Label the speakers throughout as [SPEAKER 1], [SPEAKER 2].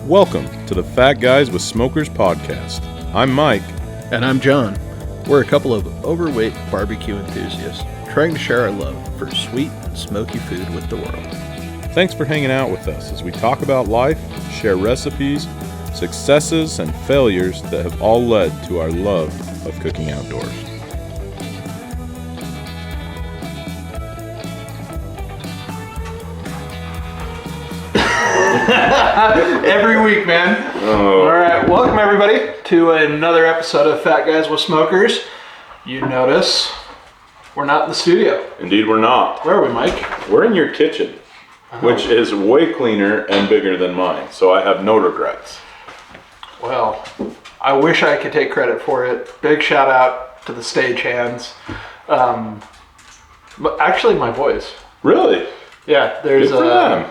[SPEAKER 1] Welcome to the Fat Guys with Smokers podcast. I'm Mike.
[SPEAKER 2] And I'm John. We're a couple of overweight barbecue enthusiasts trying to share our love for sweet and smoky food with the world.
[SPEAKER 1] Thanks for hanging out with us as we talk about life, share recipes, successes, and failures that have all led to our love of cooking outdoors.
[SPEAKER 2] Every week, man.
[SPEAKER 1] Oh.
[SPEAKER 2] All right, welcome everybody to another episode of Fat Guys with Smokers. You notice we're not in the studio.
[SPEAKER 1] Indeed, we're not.
[SPEAKER 2] Where are we, Mike?
[SPEAKER 1] We're in your kitchen, which is way cleaner and bigger than mine, so I have no regrets.
[SPEAKER 2] Well, I wish I could take credit for it. Big shout out to the stagehands. But actually, my boys.
[SPEAKER 1] Really?
[SPEAKER 2] Yeah, there's
[SPEAKER 1] Good for them.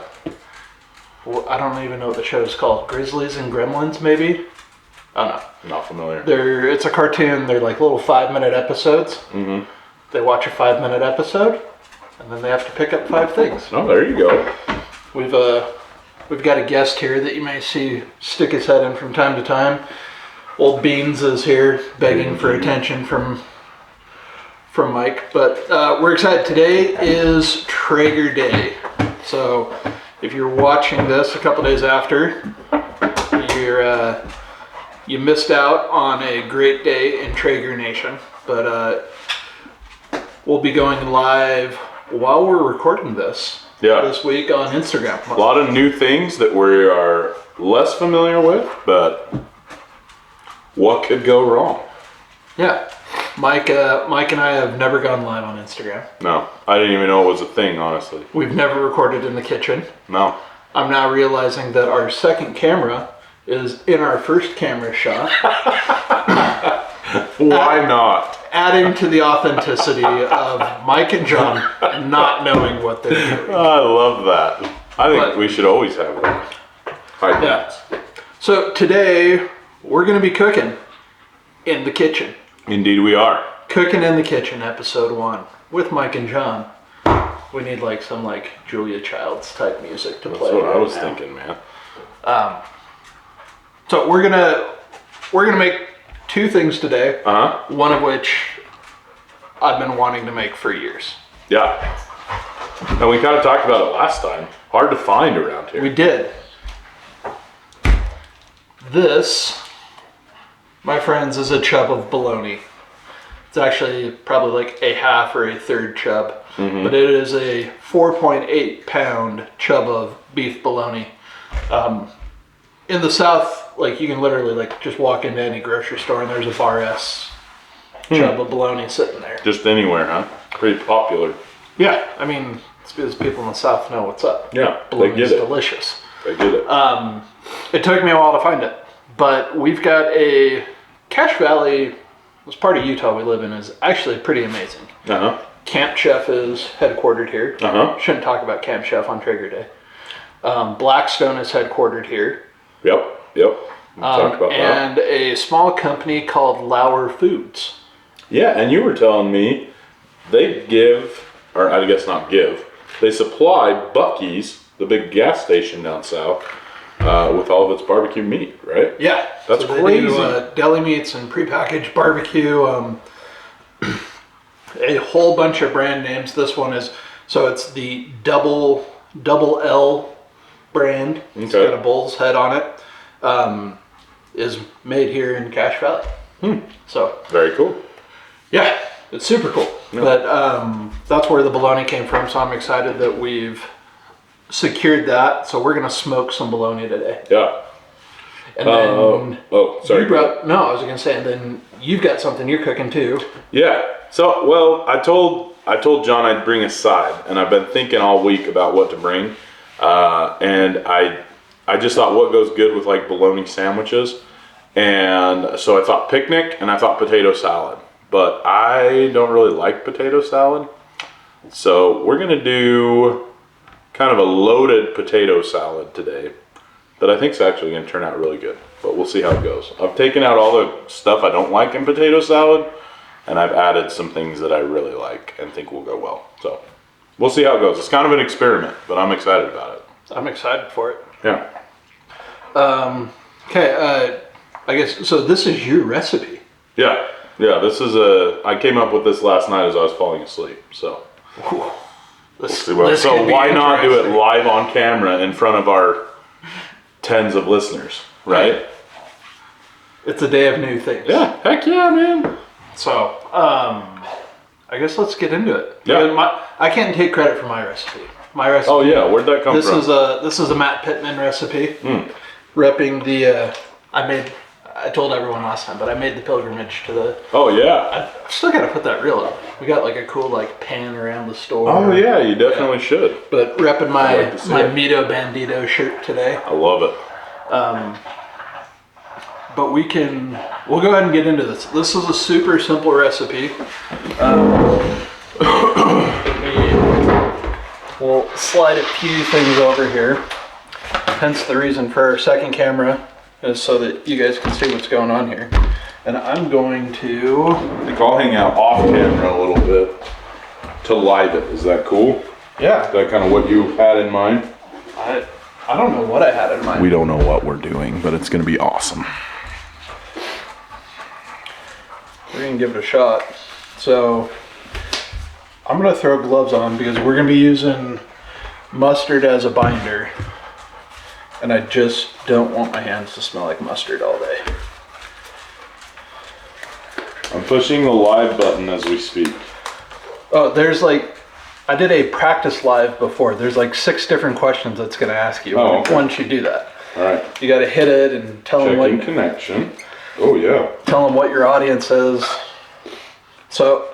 [SPEAKER 2] I don't even know what the show is called. Grizzlies and Gremlins, maybe? I don't know.
[SPEAKER 1] Not familiar.
[SPEAKER 2] It's a cartoon. They're like little 5-minute episodes.
[SPEAKER 1] Mm-hmm.
[SPEAKER 2] They watch a 5-minute episode, and then they have to pick up 5 things.
[SPEAKER 1] Oh, there you go.
[SPEAKER 2] We've got a guest here that you may see stick his head in from time to time. Old Beans is here begging for attention from Mike. But we're excited. Today is Traeger Day. So if you're watching this a couple days after, you missed out on a great day in Traeger Nation. But we'll be going live while we're recording this this week on Instagram.
[SPEAKER 1] A lot of new things that we are less familiar with, but what could go wrong?
[SPEAKER 2] Yeah. Mike and I have never gone live on Instagram.
[SPEAKER 1] No, I didn't even know it was a thing, honestly.
[SPEAKER 2] We've never recorded in the kitchen.
[SPEAKER 1] No.
[SPEAKER 2] I'm now realizing that our second camera is in our first camera shot.
[SPEAKER 1] Why not?
[SPEAKER 2] Adding to the authenticity of Mike and John not knowing what they're doing.
[SPEAKER 1] I love that. I think we should always have that.
[SPEAKER 2] Yeah. So today, we're going to be cooking in the kitchen.
[SPEAKER 1] Indeed we are.
[SPEAKER 2] Cooking in the Kitchen, episode 1, with Mike and John. We need some Julia Childs type music to play.
[SPEAKER 1] That's what I was thinking, man.
[SPEAKER 2] So we're gonna make 2 things today. One of which I've been wanting to make for years.
[SPEAKER 1] Yeah. And we kind of talked about it last time. Hard to find around here.
[SPEAKER 2] We did. This, my friends, is a chub of bologna. It's actually probably like a half or a third chub, but it is a 4.8 pound chub of beef bologna. In the South, you can literally just walk into any grocery store and there's a Bar S chub of bologna sitting there.
[SPEAKER 1] Just anywhere, huh? Pretty popular.
[SPEAKER 2] Yeah, I mean, it's because people in the South know what's up.
[SPEAKER 1] Yeah,
[SPEAKER 2] bologna's
[SPEAKER 1] they get it.
[SPEAKER 2] Delicious.
[SPEAKER 1] They get it.
[SPEAKER 2] It took me a while to find it, but we've got a Cache Valley. This part of Utah we live in is actually pretty amazing. Camp Chef is headquartered here. Shouldn't talk about Camp Chef on Traeger Day. Blackstone is headquartered here.
[SPEAKER 1] Yep. Talked about that.
[SPEAKER 2] And a small company called Lauer Foods.
[SPEAKER 1] Yeah, and you were telling me they give, or I guess not give, they supply Buc-ee's, the big gas station down south, with all of its barbecue meat, right?
[SPEAKER 2] Yeah.
[SPEAKER 1] That's
[SPEAKER 2] so
[SPEAKER 1] crazy.
[SPEAKER 2] They do deli meats and prepackaged barbecue, a whole bunch of brand names. This one is, so it's the double L brand.
[SPEAKER 1] Okay.
[SPEAKER 2] It's got a bull's head on it. Is made here in Cache Valley. So
[SPEAKER 1] Very cool.
[SPEAKER 2] yeah, it's super cool.
[SPEAKER 1] Yeah.
[SPEAKER 2] But that's where the bologna came from. So I'm excited that we've secured that. So we're gonna smoke some bologna today.
[SPEAKER 1] Yeah.
[SPEAKER 2] And then
[SPEAKER 1] sorry.
[SPEAKER 2] I was gonna say, and then you've got something you're cooking too.
[SPEAKER 1] Yeah. So, well, I told John I'd bring a side, and I've been thinking all week about what to bring, and I just thought what goes good with bologna sandwiches, and so I thought picnic, and I thought potato salad, but I don't really like potato salad, so we're gonna do kind of a loaded potato salad today that I think is actually gonna turn out really good, but we'll see how it goes. I've taken out all the stuff I don't like in potato salad, and I've added some things that I really like and think will go well. So we'll see how it goes. It's kind of an experiment, but I'm excited about it.
[SPEAKER 2] I'm excited for it.
[SPEAKER 1] Yeah.
[SPEAKER 2] Okay, I guess, so this is your recipe.
[SPEAKER 1] Yeah. This is I came up with this last night as I was falling asleep. So. So why not do it live on camera in front of our tens of listeners, right?
[SPEAKER 2] It's a day of new things.
[SPEAKER 1] Yeah, heck yeah, man.
[SPEAKER 2] So, I guess let's get into it.
[SPEAKER 1] Yeah.
[SPEAKER 2] I can't take credit for my recipe. My recipe.
[SPEAKER 1] Oh yeah, where'd that come from?
[SPEAKER 2] This is a Matt Pittman recipe. Repping the I told everyone last time, but I made the pilgrimage to the.
[SPEAKER 1] Oh yeah.
[SPEAKER 2] I still gotta put that reel up. We got like a cool like pan around the store.
[SPEAKER 1] Oh yeah, you definitely should.
[SPEAKER 2] But repping my Mito Bandito shirt today.
[SPEAKER 1] I love it.
[SPEAKER 2] But we'll go ahead and get into this. This is a super simple recipe. We'll slide a few things over here. Hence the reason for our second camera is so that you guys can see what's going on here. And I'm going to...
[SPEAKER 1] I think I'll hang out off camera a little bit to live it. Is that cool?
[SPEAKER 2] Yeah.
[SPEAKER 1] Is that kind of what you had in mind?
[SPEAKER 2] I don't know what I had in mind.
[SPEAKER 1] We don't know what we're doing, but it's going to be awesome.
[SPEAKER 2] We're going to give it a shot. So I'm going to throw gloves on because we're going to be using mustard as a binder. And I just don't want my hands to smell like mustard all day.
[SPEAKER 1] I'm pushing the live button as we speak.
[SPEAKER 2] Oh, there's like, I did a practice live before. There's like 6 different questions it's going to ask you once you do that.
[SPEAKER 1] All right.
[SPEAKER 2] You got to hit it and tell them what
[SPEAKER 1] connection. Oh yeah.
[SPEAKER 2] Tell them what your audience is. So,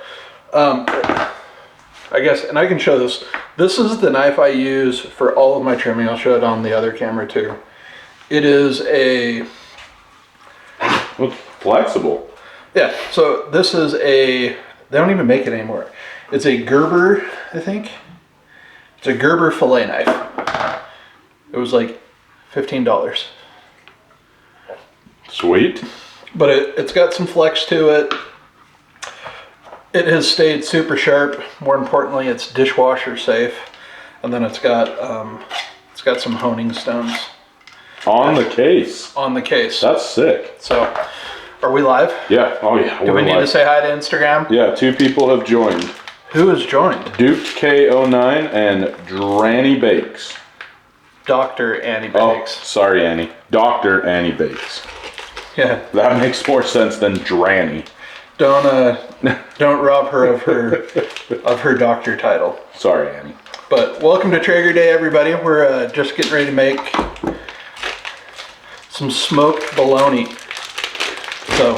[SPEAKER 2] I guess, and I can show this. This is the knife I use for all of my trimming. I'll show it on the other camera too. It is a...
[SPEAKER 1] It's flexible.
[SPEAKER 2] Yeah, so this is a... They don't even make it anymore. It's a Gerber, I think. It's a Gerber fillet knife. It was like $15.
[SPEAKER 1] Sweet.
[SPEAKER 2] But it's got some flex to it. It has stayed super sharp. More importantly, it's dishwasher safe. And then it's got some honing stones.
[SPEAKER 1] On the case.
[SPEAKER 2] On the case.
[SPEAKER 1] That's sick.
[SPEAKER 2] So, are we live?
[SPEAKER 1] Yeah. Oh yeah.
[SPEAKER 2] Do we need to say hi to Instagram?
[SPEAKER 1] Yeah, 2 people have joined.
[SPEAKER 2] Who has joined?
[SPEAKER 1] Duke K09 and Dranny Bakes.
[SPEAKER 2] Dr. Annie
[SPEAKER 1] Oh,
[SPEAKER 2] Bakes.
[SPEAKER 1] sorry, Annie. Dr. Annie Bakes.
[SPEAKER 2] Yeah.
[SPEAKER 1] That makes more sense than Dranny.
[SPEAKER 2] Don't rob her of her doctor title.
[SPEAKER 1] Sorry, Annie.
[SPEAKER 2] But welcome to Traeger Day, everybody. We're just getting ready to make some smoked bologna. So,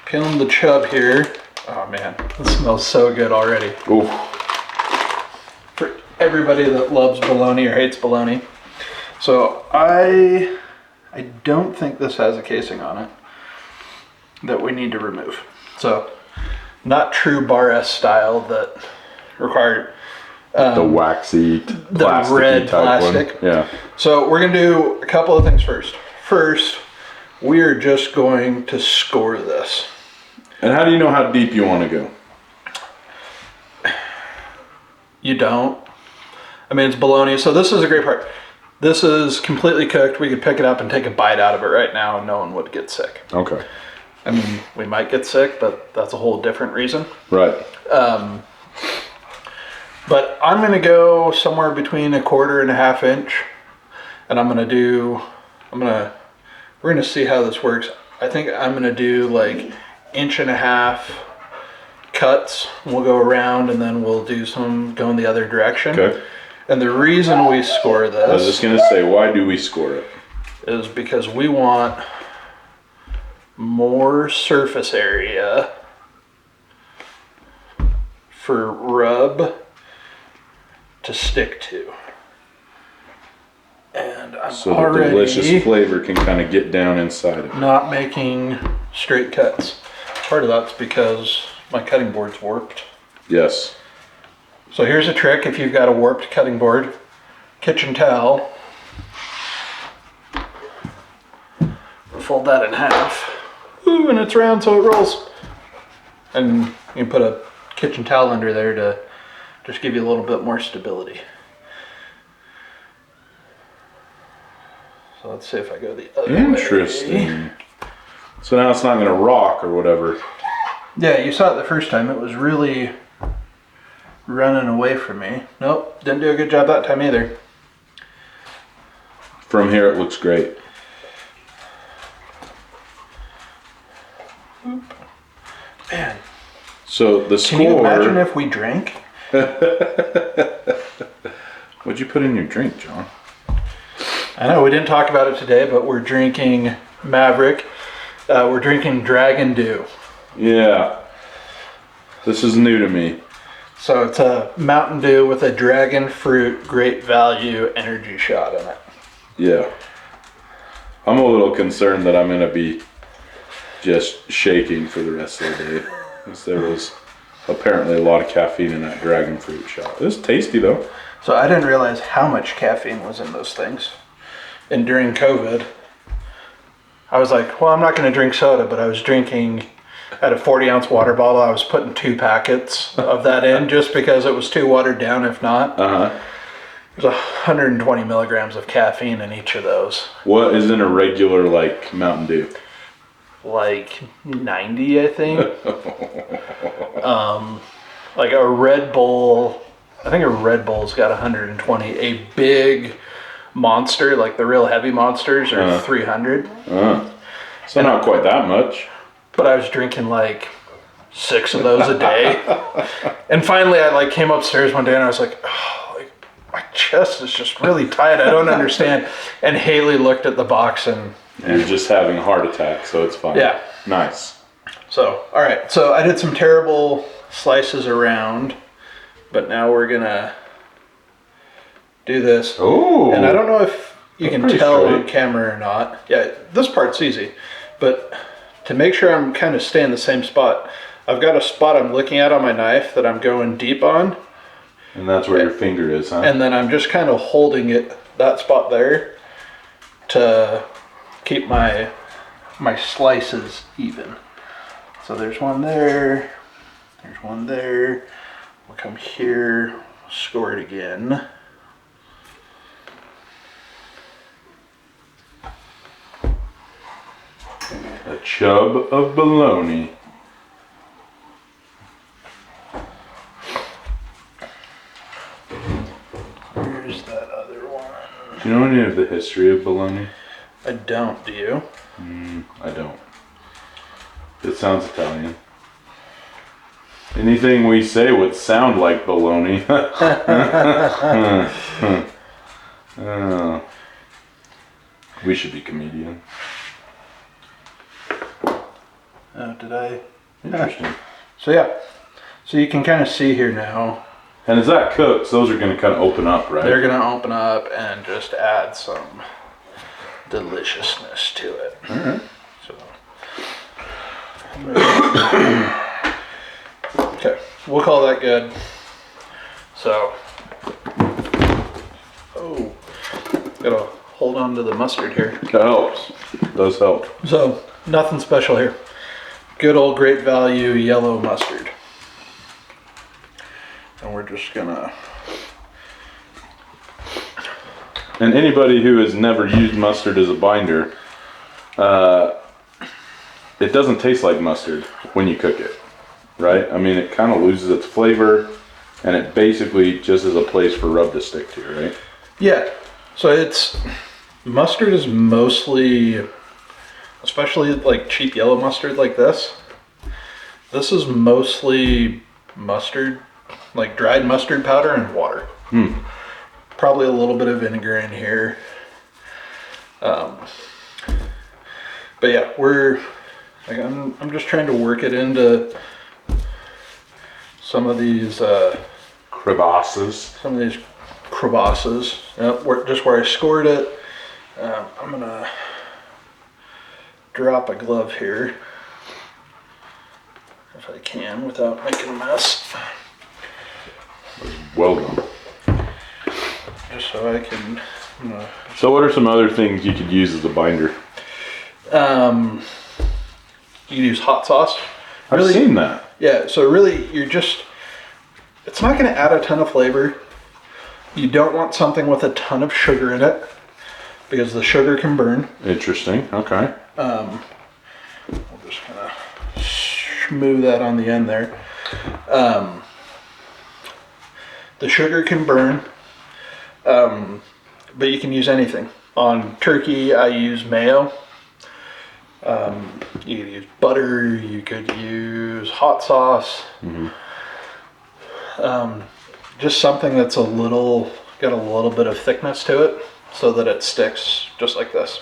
[SPEAKER 2] peeling the chub here. Oh man, this smells so good already.
[SPEAKER 1] Ooh.
[SPEAKER 2] For everybody that loves bologna or hates bologna. So I don't think this has a casing on it that we need to remove. So, not true Bar S style that required
[SPEAKER 1] the waxy,
[SPEAKER 2] the red plastic.
[SPEAKER 1] One. Yeah.
[SPEAKER 2] So we're gonna do a couple of things first. First, we are just going to score this.
[SPEAKER 1] And how do you know how deep you want to go?
[SPEAKER 2] You don't. I mean, it's bologna, so this is a great part. This is completely cooked. We could pick it up and take a bite out of it right now and no one would get sick.
[SPEAKER 1] Okay.
[SPEAKER 2] I mean, we might get sick, but that's a whole different reason.
[SPEAKER 1] Right.
[SPEAKER 2] But I'm going to go somewhere between 1/4 and 1/2 inch. And we're going to see how this works. I think I'm going to do like 1.5 inch cuts. We'll go around and then we'll do some going the other direction.
[SPEAKER 1] Okay.
[SPEAKER 2] And the reason we score this...
[SPEAKER 1] I was just going to say, why do we score it?
[SPEAKER 2] Is because we want more surface area for rub to stick to. And I'm
[SPEAKER 1] so the
[SPEAKER 2] already
[SPEAKER 1] delicious flavor can kind of get down inside of it.
[SPEAKER 2] not making straight cuts. Part of that's because my cutting board's warped.
[SPEAKER 1] Yes.
[SPEAKER 2] So here's a trick if you've got a warped cutting board. Kitchen towel. Fold that in half. Ooh, and it's round so it rolls. And you can put a kitchen towel under there to just give you a little bit more stability. So So let's see if I go the other way.
[SPEAKER 1] Interesting. So now it's not going to rock or whatever.
[SPEAKER 2] Yeah, you saw it the first time. It was really running away from me. Nope, didn't do a good job that time either.
[SPEAKER 1] From here it looks great.
[SPEAKER 2] Man,
[SPEAKER 1] So the score...
[SPEAKER 2] can you imagine if we drank?
[SPEAKER 1] What'd you put in your drink, John?
[SPEAKER 2] I know we didn't talk about it today, but we're drinking Maverick. We're drinking Dragon Dew.
[SPEAKER 1] Yeah. This is new to me.
[SPEAKER 2] So it's a Mountain Dew with a dragon fruit, great value energy shot in it.
[SPEAKER 1] Yeah. I'm a little concerned that I'm going to be just shaking for the rest of the day. Because there was apparently a lot of caffeine in that dragon fruit shot. It was tasty though.
[SPEAKER 2] So I didn't realize how much caffeine was in those things. And during COVID, I was like, well, I'm not going to drink soda, but I was drinking at a 40-ounce water bottle. I was putting 2 packets of that in just because it was too watered down, if not.
[SPEAKER 1] Uh-huh.
[SPEAKER 2] There's 120 milligrams of caffeine in each of those.
[SPEAKER 1] What is in a regular, like, Mountain Dew?
[SPEAKER 2] Like 90, I think. Like a Red Bull, I think a Red Bull's got 120. A big Monster, like the real heavy Monsters, are 300.
[SPEAKER 1] So not quite that much.
[SPEAKER 2] But I was drinking like 6 of those a day. And finally I like came upstairs one day and I was like, oh, like my chest is just really tight. I don't understand. And Haley looked at the box and
[SPEAKER 1] You're just having a heart attack, so it's fine.
[SPEAKER 2] Yeah.
[SPEAKER 1] Nice.
[SPEAKER 2] So, all right. So I did some terrible slices around, but now we're gonna do this.
[SPEAKER 1] Oh.
[SPEAKER 2] And I don't know if you can
[SPEAKER 1] pretty
[SPEAKER 2] tell
[SPEAKER 1] straight.
[SPEAKER 2] on camera or not. Yeah, this part's easy. But to make sure I'm kind of staying the same spot, I've got a spot I'm looking at on my knife that I'm going deep on.
[SPEAKER 1] And that's where your finger is, huh?
[SPEAKER 2] And then I'm just kind of holding it, that spot there, to keep my slices even. So there's one there, there's one there. We'll come here, score it again.
[SPEAKER 1] A chub of bologna.
[SPEAKER 2] Here's that other one.
[SPEAKER 1] Do you know any of the history of bologna?
[SPEAKER 2] I don't, do you?
[SPEAKER 1] I don't. It sounds Italian. Anything we say would sound like bologna. We should be comedian.
[SPEAKER 2] Oh, did I?
[SPEAKER 1] Interesting.
[SPEAKER 2] So yeah, so you can kind of see here now.
[SPEAKER 1] And as that cooks, those are going to kind of open up, right?
[SPEAKER 2] They're gonna open up and just add some deliciousness to it.
[SPEAKER 1] Alright.
[SPEAKER 2] So, okay, we'll call that good. So, oh, gotta hold on to the mustard here.
[SPEAKER 1] That helps. It does help.
[SPEAKER 2] So, nothing special here. Good old Great Value yellow mustard. And we're just gonna...
[SPEAKER 1] And anybody who has never used mustard as a binder, it doesn't taste like mustard when you cook it, right? I mean, it kind of loses its flavor, and it basically just is a place for rub to stick to, right?
[SPEAKER 2] Yeah, so it's... Mustard is mostly... Especially like cheap yellow mustard like this. This is mostly mustard, like dried mustard powder and water. Probably a little bit of vinegar in here. But yeah, we're like I'm just trying to work it into some of these
[SPEAKER 1] Crevasses.
[SPEAKER 2] crevasses. Just where I scored it. I'm gonna drop a glove here if I can without making a mess.
[SPEAKER 1] Well done.
[SPEAKER 2] Just so I can,
[SPEAKER 1] So what are some other things you could use as a binder?
[SPEAKER 2] you can use hot sauce.
[SPEAKER 1] I've seen that.
[SPEAKER 2] Yeah, so really it's not gonna add a ton of flavor. You don't want something with a ton of sugar in it. because the sugar can burn.
[SPEAKER 1] Interesting. Okay.
[SPEAKER 2] We'll just kind of smooth that on the end there. The sugar can burn, but you can use anything. On turkey, I use mayo. You could use butter, you could use hot sauce. Just something that's got a little bit of thickness to it so that it sticks just like this.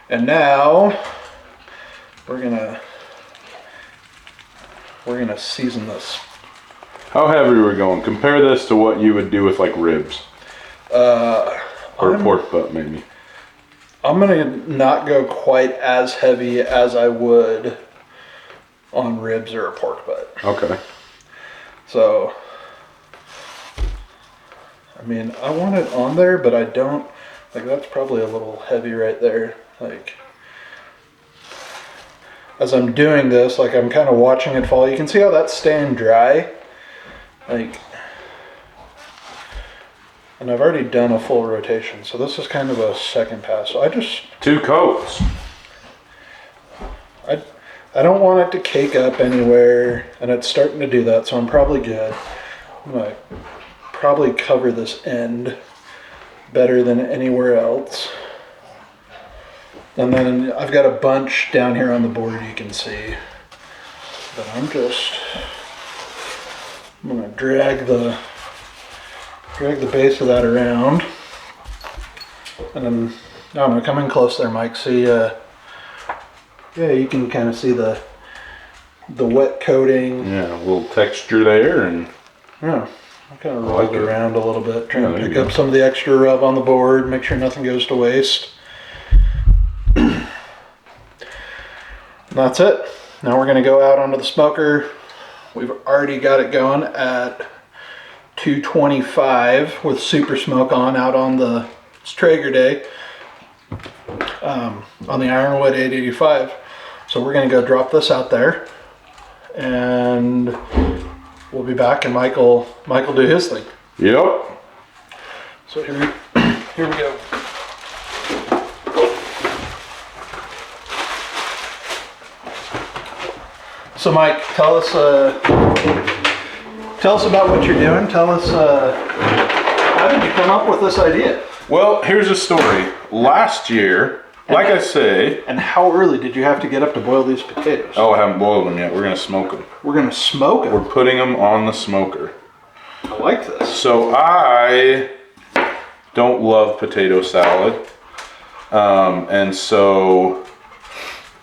[SPEAKER 2] And now we're gonna season this.
[SPEAKER 1] How heavy are we going? Compare this to what you would do with like ribs. Or pork butt maybe.
[SPEAKER 2] I'm gonna not go quite as heavy as I would on ribs or a pork butt.
[SPEAKER 1] Okay.
[SPEAKER 2] So, I mean, I want it on there, but I don't, like that's probably a little heavy right there. Like, as I'm doing this, like I'm kind of watching it fall. You can see how that's staying dry. Like, and I've already done a full rotation, so this is kind of a second pass. So I just...
[SPEAKER 1] 2 coats.
[SPEAKER 2] I don't want it to cake up anywhere, and it's starting to do that, so I'm probably good. I'm gonna probably cover this end better than anywhere else. And then I've got a bunch down here on the board you can see. But I'm gonna drag the base of that around. And then, I don't know, come in close there, Mike. See, yeah, you can kind of see the wet coating.
[SPEAKER 1] Yeah, a little texture there, and
[SPEAKER 2] yeah, I kind of roll it around a little bit, trying to pick up
[SPEAKER 1] go.
[SPEAKER 2] some of the extra rub on the board, make sure nothing goes to waste. That's it. Now we're gonna go out onto the smoker. We've already got it going at 225 with super smoke on out on the Traeger day on the Ironwood 885. So we're gonna go drop this out there, and we'll be back, and Michael do his thing.
[SPEAKER 1] Yep.
[SPEAKER 2] So here we go. So Mike, tell us about what you're doing. Tell us, how did you come up with this idea?
[SPEAKER 1] Well, here's a story. Last year, like I say...
[SPEAKER 2] And how early did you have to get up to boil these potatoes?
[SPEAKER 1] Oh, I haven't boiled them yet. We're going to smoke them.
[SPEAKER 2] We're going to smoke them?
[SPEAKER 1] We're putting them on the smoker.
[SPEAKER 2] I like this.
[SPEAKER 1] So I don't love potato salad. And so...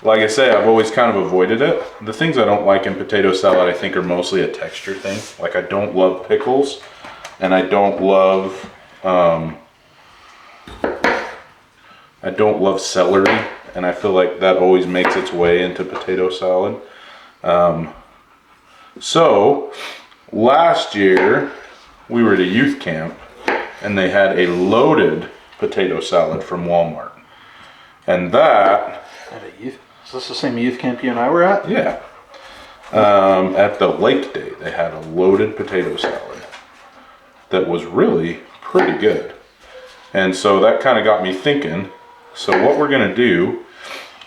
[SPEAKER 1] Like I say, I've always kind of avoided it. The things I don't like in potato salad, I think, are mostly a texture thing. Like, I don't love pickles, and I don't love celery, and I feel like that always makes its way into potato salad. So last year we were at a youth camp, and they had a loaded potato salad from Walmart, and that...
[SPEAKER 2] At a youth... Is this the same youth camp you and I were at?
[SPEAKER 1] Yeah. At the lake day, they had a loaded potato salad that was really pretty good. And so that kind of got me thinking. So what we're going to do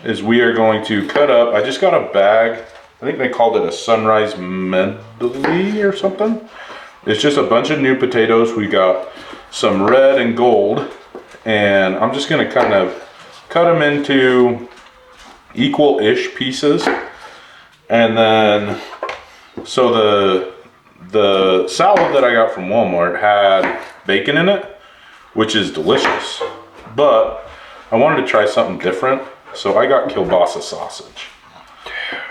[SPEAKER 1] is we are going to cut up, I just got a bag, I think they called it a sunrise medley or something. It's just a bunch of new potatoes. We got some red and gold, and I'm just going to kind of cut them into equal-ish pieces. And then, so the salad that I got from Walmart had bacon in it, which is delicious, but I wanted to try something different, so I got kielbasa sausage.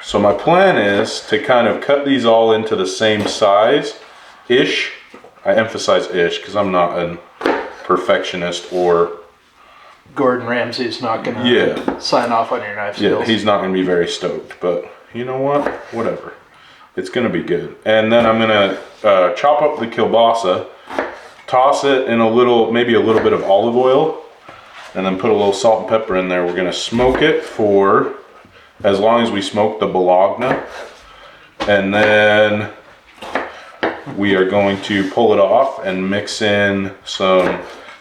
[SPEAKER 1] So my plan is to kind of cut these all into the same size-ish. I emphasize ish because I'm not a perfectionist, or
[SPEAKER 2] Gordon Ramsay's not gonna sign off on your knife skills.
[SPEAKER 1] Yeah, he's not gonna be very stoked, but you know what? Whatever. It's gonna be good. And then I'm gonna chop up the kielbasa, toss it in maybe a little bit of olive oil, and then put a little salt and pepper in there. We're gonna smoke it for as long as we smoke the bologna, and then we are going to pull it off and mix in some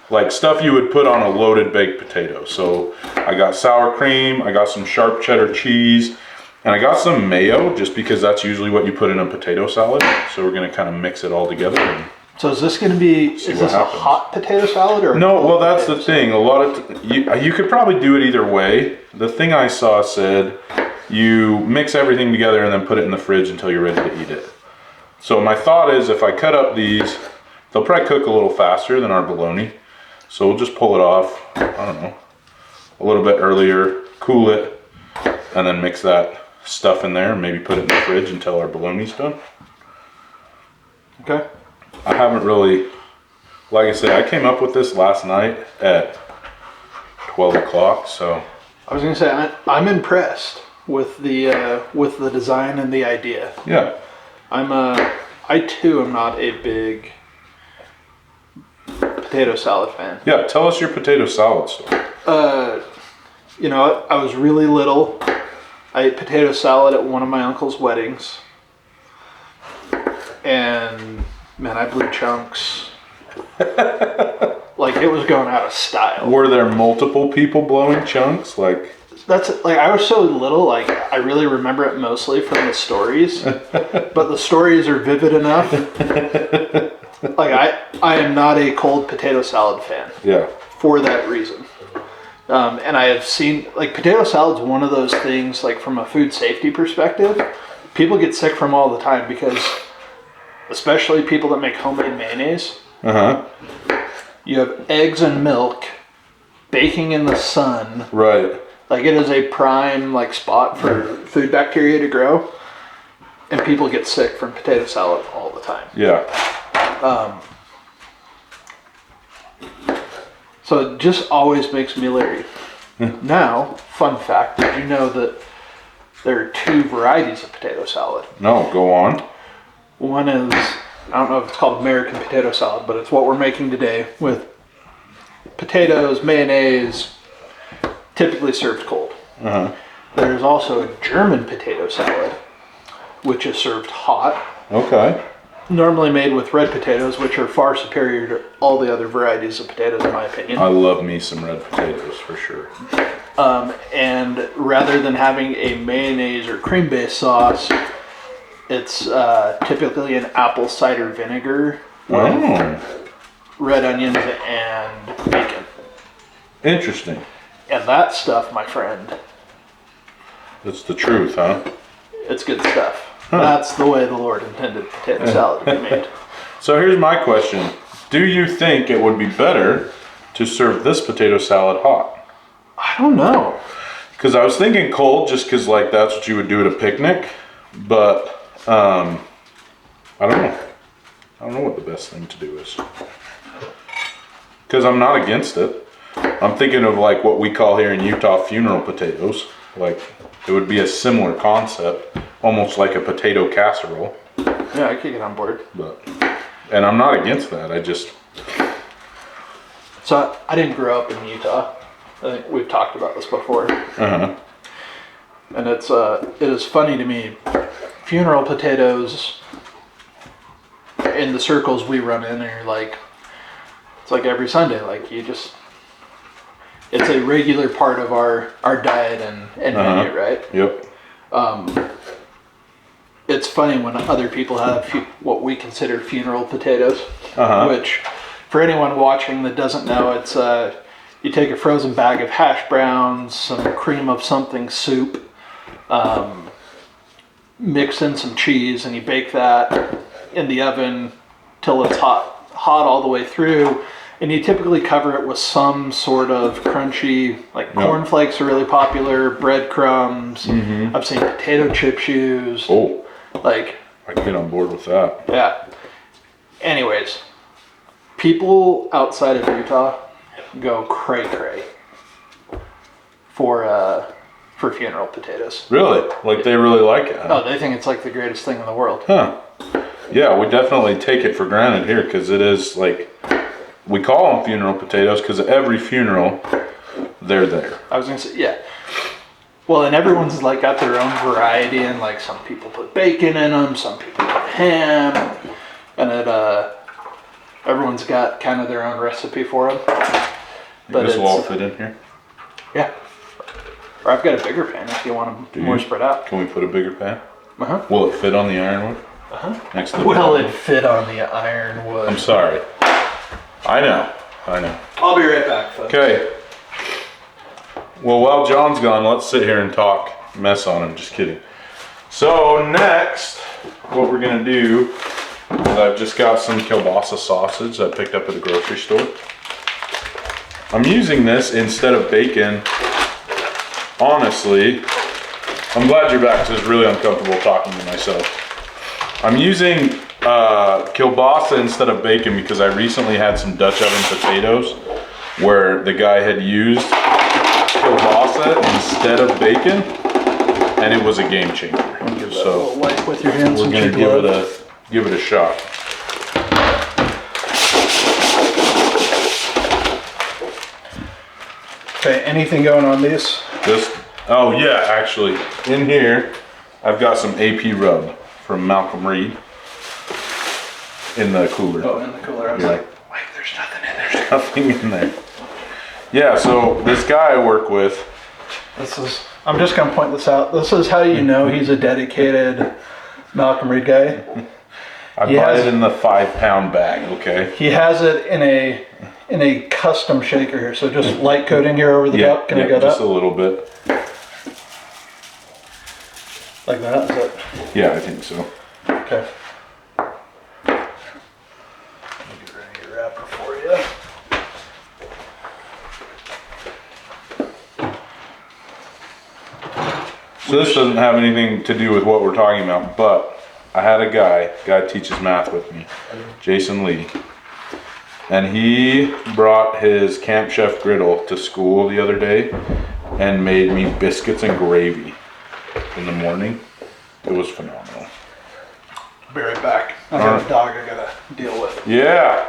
[SPEAKER 1] like stuff you would put on a loaded baked potato. So I got sour cream, I got some sharp cheddar cheese, and I got some mayo, just because that's usually what you put in a potato salad. So we're gonna kind of mix it all together. And
[SPEAKER 2] so is this going to be, is this a hot potato salad or?
[SPEAKER 1] No, well that's the thing. A lot of, you could probably do it either way. The thing I saw said, you mix everything together and then put it in the fridge until you're ready to eat it. So my thought is, if I cut up these, they'll probably cook a little faster than our bologna. So we'll just pull it off, I don't know, a little bit earlier, cool it, and then mix that stuff in there and maybe put it in the fridge until our bologna's done.
[SPEAKER 2] Okay.
[SPEAKER 1] I haven't really, like I said, I came up with this last night at 12 o'clock, so.
[SPEAKER 2] I was gonna say, I'm impressed with the design and the idea.
[SPEAKER 1] Yeah.
[SPEAKER 2] I too am not a big potato salad fan.
[SPEAKER 1] Yeah, tell us your potato salad story.
[SPEAKER 2] You know, I was really little. I ate potato salad at one of my uncle's weddings. And man, I blew chunks. Like it was going out of style.
[SPEAKER 1] Were there multiple people blowing chunks? Like,
[SPEAKER 2] that's like, I was so little, like I really remember it mostly from the stories. But the stories are vivid enough. Like I am not a cold potato salad fan.
[SPEAKER 1] Yeah.
[SPEAKER 2] For that reason. And I have seen, like, potato salad's one of those things, like from a food safety perspective, people get sick from all the time because, especially people that make homemade mayonnaise, you have eggs and milk baking in the sun.
[SPEAKER 1] Right.
[SPEAKER 2] Like it is a prime like spot for food bacteria to grow, and people get sick from potato salad all the time.
[SPEAKER 1] Yeah.
[SPEAKER 2] So it just always makes me leery. Now, fun fact, did you know that there are two varieties of potato salad?
[SPEAKER 1] No, go on.
[SPEAKER 2] One is, I don't know if it's called American potato salad, but it's what we're making today with potatoes, mayonnaise, typically served cold. There's also a German potato salad, which is served hot.
[SPEAKER 1] Okay.
[SPEAKER 2] Normally made with red potatoes, which are far superior to all the other varieties of potatoes, in my opinion.
[SPEAKER 1] I love me some red potatoes for sure.
[SPEAKER 2] And rather than having a mayonnaise or cream-based sauce, it's typically an apple cider vinegar with red onions and bacon.
[SPEAKER 1] Interesting.
[SPEAKER 2] And that stuff, my friend,
[SPEAKER 1] That's the truth, huh?
[SPEAKER 2] it's good stuff. That's the way the Lord intended potato salad to be made.
[SPEAKER 1] So here's my question. Do you think it would be better to serve this potato salad hot?
[SPEAKER 2] I don't know.
[SPEAKER 1] Because I was thinking cold, just because like that's what you would do at a picnic. But I don't know. I don't know what the best thing to do is. Because I'm not against it. I'm thinking of like what we call here in Utah funeral potatoes. Like it would be a similar concept, almost like a potato casserole.
[SPEAKER 2] Yeah, I could get on board.
[SPEAKER 1] And I'm not against that. I just.
[SPEAKER 2] So I didn't grow up in Utah. I think we've talked about this before. And it is funny to me. Funeral potatoes in the circles we run in are like, it's like every Sunday. Like you just, it's a regular part of our diet and menu, right?
[SPEAKER 1] Yep.
[SPEAKER 2] It's funny when other people have what we consider funeral potatoes, which for anyone watching that doesn't know, it's you take a frozen bag of hash browns, some cream of something soup, mix in some cheese, and you bake that in the oven till it's hot all the way through. And you typically cover it with some sort of crunchy, like cornflakes are really popular, breadcrumbs. I've seen potato chip shoes.
[SPEAKER 1] Oh,
[SPEAKER 2] like
[SPEAKER 1] I can get on board with that.
[SPEAKER 2] Yeah. Anyways, people outside of Utah go cray for funeral potatoes.
[SPEAKER 1] Really? Like they really like it? Huh?
[SPEAKER 2] Oh, they think it's like the greatest thing in the world.
[SPEAKER 1] Huh. Yeah, we definitely take it for granted here because it is like, we call them funeral potatoes because at every funeral, they're there.
[SPEAKER 2] I was going to say, yeah. Well, and everyone's like got their own variety, and like some people put bacon in them, some people put ham, and Everyone's got kind of their own recipe for them. But
[SPEAKER 1] this will all fit in here?
[SPEAKER 2] Yeah. Or I've got a bigger pan if you want them more spread out.
[SPEAKER 1] Can we put a bigger pan?
[SPEAKER 2] Uh-huh.
[SPEAKER 1] Will it fit on the ironwood?
[SPEAKER 2] Uh-huh.
[SPEAKER 1] Next to the
[SPEAKER 2] Will it fit on the ironwood?
[SPEAKER 1] I'm sorry. I know.
[SPEAKER 2] I'll be right back, folks.
[SPEAKER 1] Okay. Well, while John's gone, let's sit here and talk mess on him. Just kidding. So next, what we're gonna do is I've just got some kielbasa sausage that I picked up at the grocery store. I'm using this instead of bacon. Honestly, I'm glad you're back, because it's really uncomfortable talking to myself. I'm using kielbasa instead of bacon because I recently had some Dutch oven potatoes where the guy had used kielbasa instead of bacon, and it was a game changer. So
[SPEAKER 2] wipe with your hands.
[SPEAKER 1] we're gonna give it a shot.
[SPEAKER 2] Okay, anything going on these?
[SPEAKER 1] Oh yeah, actually, in here, I've got some AP rub from Malcolm Reed in the cooler.
[SPEAKER 2] Oh, in the cooler. I was like, wait, there's nothing in there.
[SPEAKER 1] Nothing in there. Yeah, so this guy I work with.
[SPEAKER 2] I'm just gonna point this out. This is how you know he's a dedicated Malcolm Reed guy.
[SPEAKER 1] I buy it in the 5-pound bag, okay?
[SPEAKER 2] He has it in a custom shaker, so just light coating here over the top. Can I go
[SPEAKER 1] just
[SPEAKER 2] that?
[SPEAKER 1] a little bit.
[SPEAKER 2] Like that? Is that?
[SPEAKER 1] Yeah, I think so.
[SPEAKER 2] Okay. Let me get ready to get wrapper for you.
[SPEAKER 1] So this doesn't have anything to do with what we're talking about, but I had a guy teaches math with me, Jason Lee. And he brought his Camp Chef griddle to school the other day and made me biscuits and gravy in the morning. It was phenomenal.
[SPEAKER 2] Be right back. I got a dog I gotta deal with.
[SPEAKER 1] Yeah.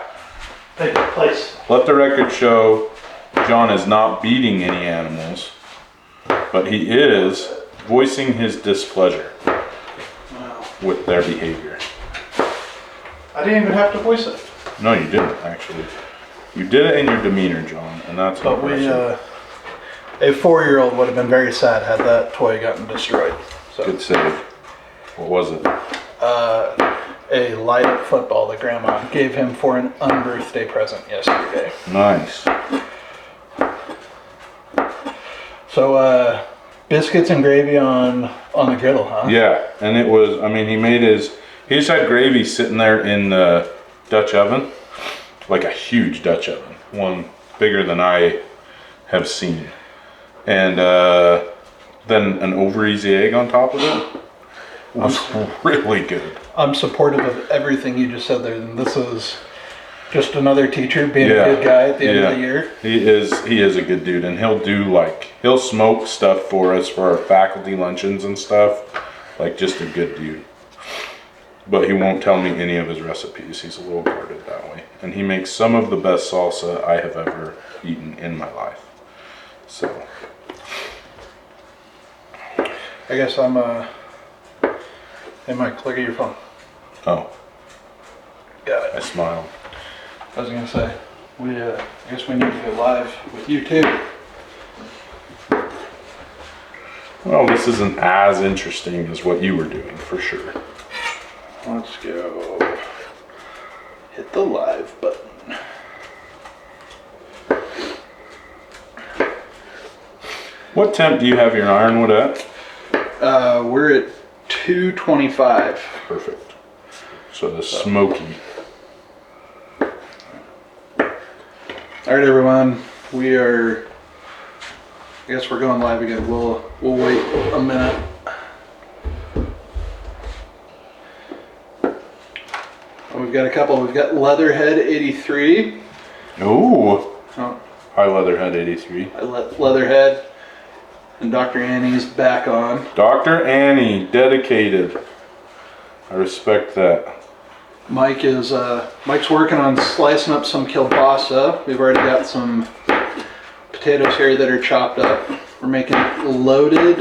[SPEAKER 2] Take your place.
[SPEAKER 1] Let the record show John is not beating any animals, but he is voicing his displeasure with their behavior.
[SPEAKER 2] I didn't even have to voice it.
[SPEAKER 1] No, you didn't, actually. You did it in your demeanor, John, and that's
[SPEAKER 2] But a 4-year-old would have been very sad had that toy gotten destroyed. So.
[SPEAKER 1] Good save. What was it?
[SPEAKER 2] A light-up football that Grandma gave him for an unbirthday present yesterday.
[SPEAKER 1] Nice.
[SPEAKER 2] So, biscuits and gravy on the griddle, huh?
[SPEAKER 1] Yeah, and it was, I mean, he just had gravy sitting there in the Dutch oven, like a huge Dutch oven, one bigger than I have seen. And then an over easy egg on top of it. It was really good.
[SPEAKER 2] I'm supportive of everything you just said there, and this is just another teacher being a good guy at the end of the year.
[SPEAKER 1] He is a good dude, and he'll smoke stuff for us for our faculty luncheons and stuff. Like, just a good dude. But he won't tell me any of his recipes. He's a little guarded that way. And he makes some of the best salsa I have ever eaten in my life. So.
[SPEAKER 2] I guess I'm, hey Mike, look at your phone.
[SPEAKER 1] Oh.
[SPEAKER 2] Got it.
[SPEAKER 1] I smiled.
[SPEAKER 2] I was gonna say, I guess we need to go live with you too.
[SPEAKER 1] Well, this isn't as interesting as what you were doing, for sure.
[SPEAKER 2] Let's go. Hit the live button.
[SPEAKER 1] What temp do you have your ironwood at?
[SPEAKER 2] We're at 225.
[SPEAKER 1] Perfect. So the smoky.
[SPEAKER 2] All right, everyone. I guess we're going live again. We'll wait a minute. We've got a couple. We've got Leatherhead 83.
[SPEAKER 1] Ooh.
[SPEAKER 2] Oh,
[SPEAKER 1] Hi, Leatherhead 83.
[SPEAKER 2] Leatherhead. And Dr. Annie's back on.
[SPEAKER 1] Dr. Annie, dedicated. I respect that.
[SPEAKER 2] Mike's working on slicing up some kielbasa. We've already got some potatoes here that are chopped up. We're making loaded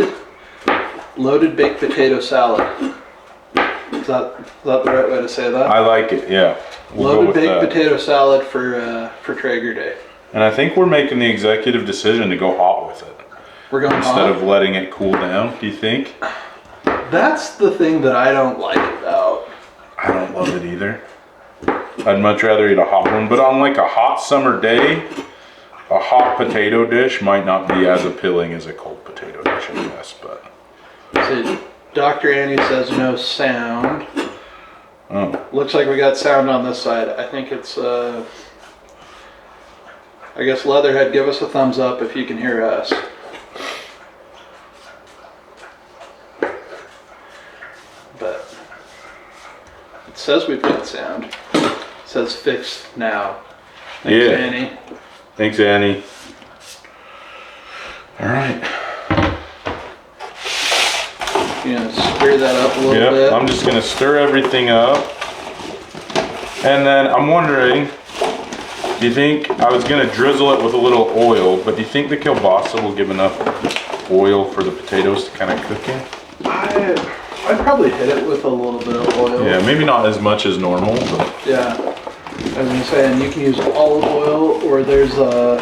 [SPEAKER 2] baked potato salad. that the right way to say that?
[SPEAKER 1] I like it, yeah. We'll go
[SPEAKER 2] Loaded
[SPEAKER 1] with
[SPEAKER 2] baked
[SPEAKER 1] that.
[SPEAKER 2] potato salad for Traeger Day.
[SPEAKER 1] And I think we're making the executive decision to go hot with it.
[SPEAKER 2] We're going
[SPEAKER 1] Instead
[SPEAKER 2] hot?
[SPEAKER 1] of letting it cool down, do you think?
[SPEAKER 2] That's the thing that I don't like about.
[SPEAKER 1] I don't love it either. I'd much rather eat a hot one, but on like a hot summer day, a hot potato dish might not be as appealing as a cold potato dish, I guess, but.
[SPEAKER 2] So Dr. Annie says no sound.
[SPEAKER 1] Oh,
[SPEAKER 2] Looks like we got sound on this side. I think it's, I guess Leatherhead, give us a thumbs up if you can hear us. But it says we've got sound. It says fixed now. Thanks,
[SPEAKER 1] Yeah.
[SPEAKER 2] Annie.
[SPEAKER 1] thanks, Annie. All right.
[SPEAKER 2] You know, stir that up a little
[SPEAKER 1] Yep,
[SPEAKER 2] bit.
[SPEAKER 1] I'm just gonna stir everything up. And then I'm wondering, do you think, I was gonna drizzle it with a little oil, but do you think the kielbasa will give enough oil for the potatoes to kind of cook in?
[SPEAKER 2] I'd probably hit it with a little bit of oil.
[SPEAKER 1] Yeah, maybe not as much as normal, but.
[SPEAKER 2] Yeah. I was gonna say, and you can use olive oil, or there's a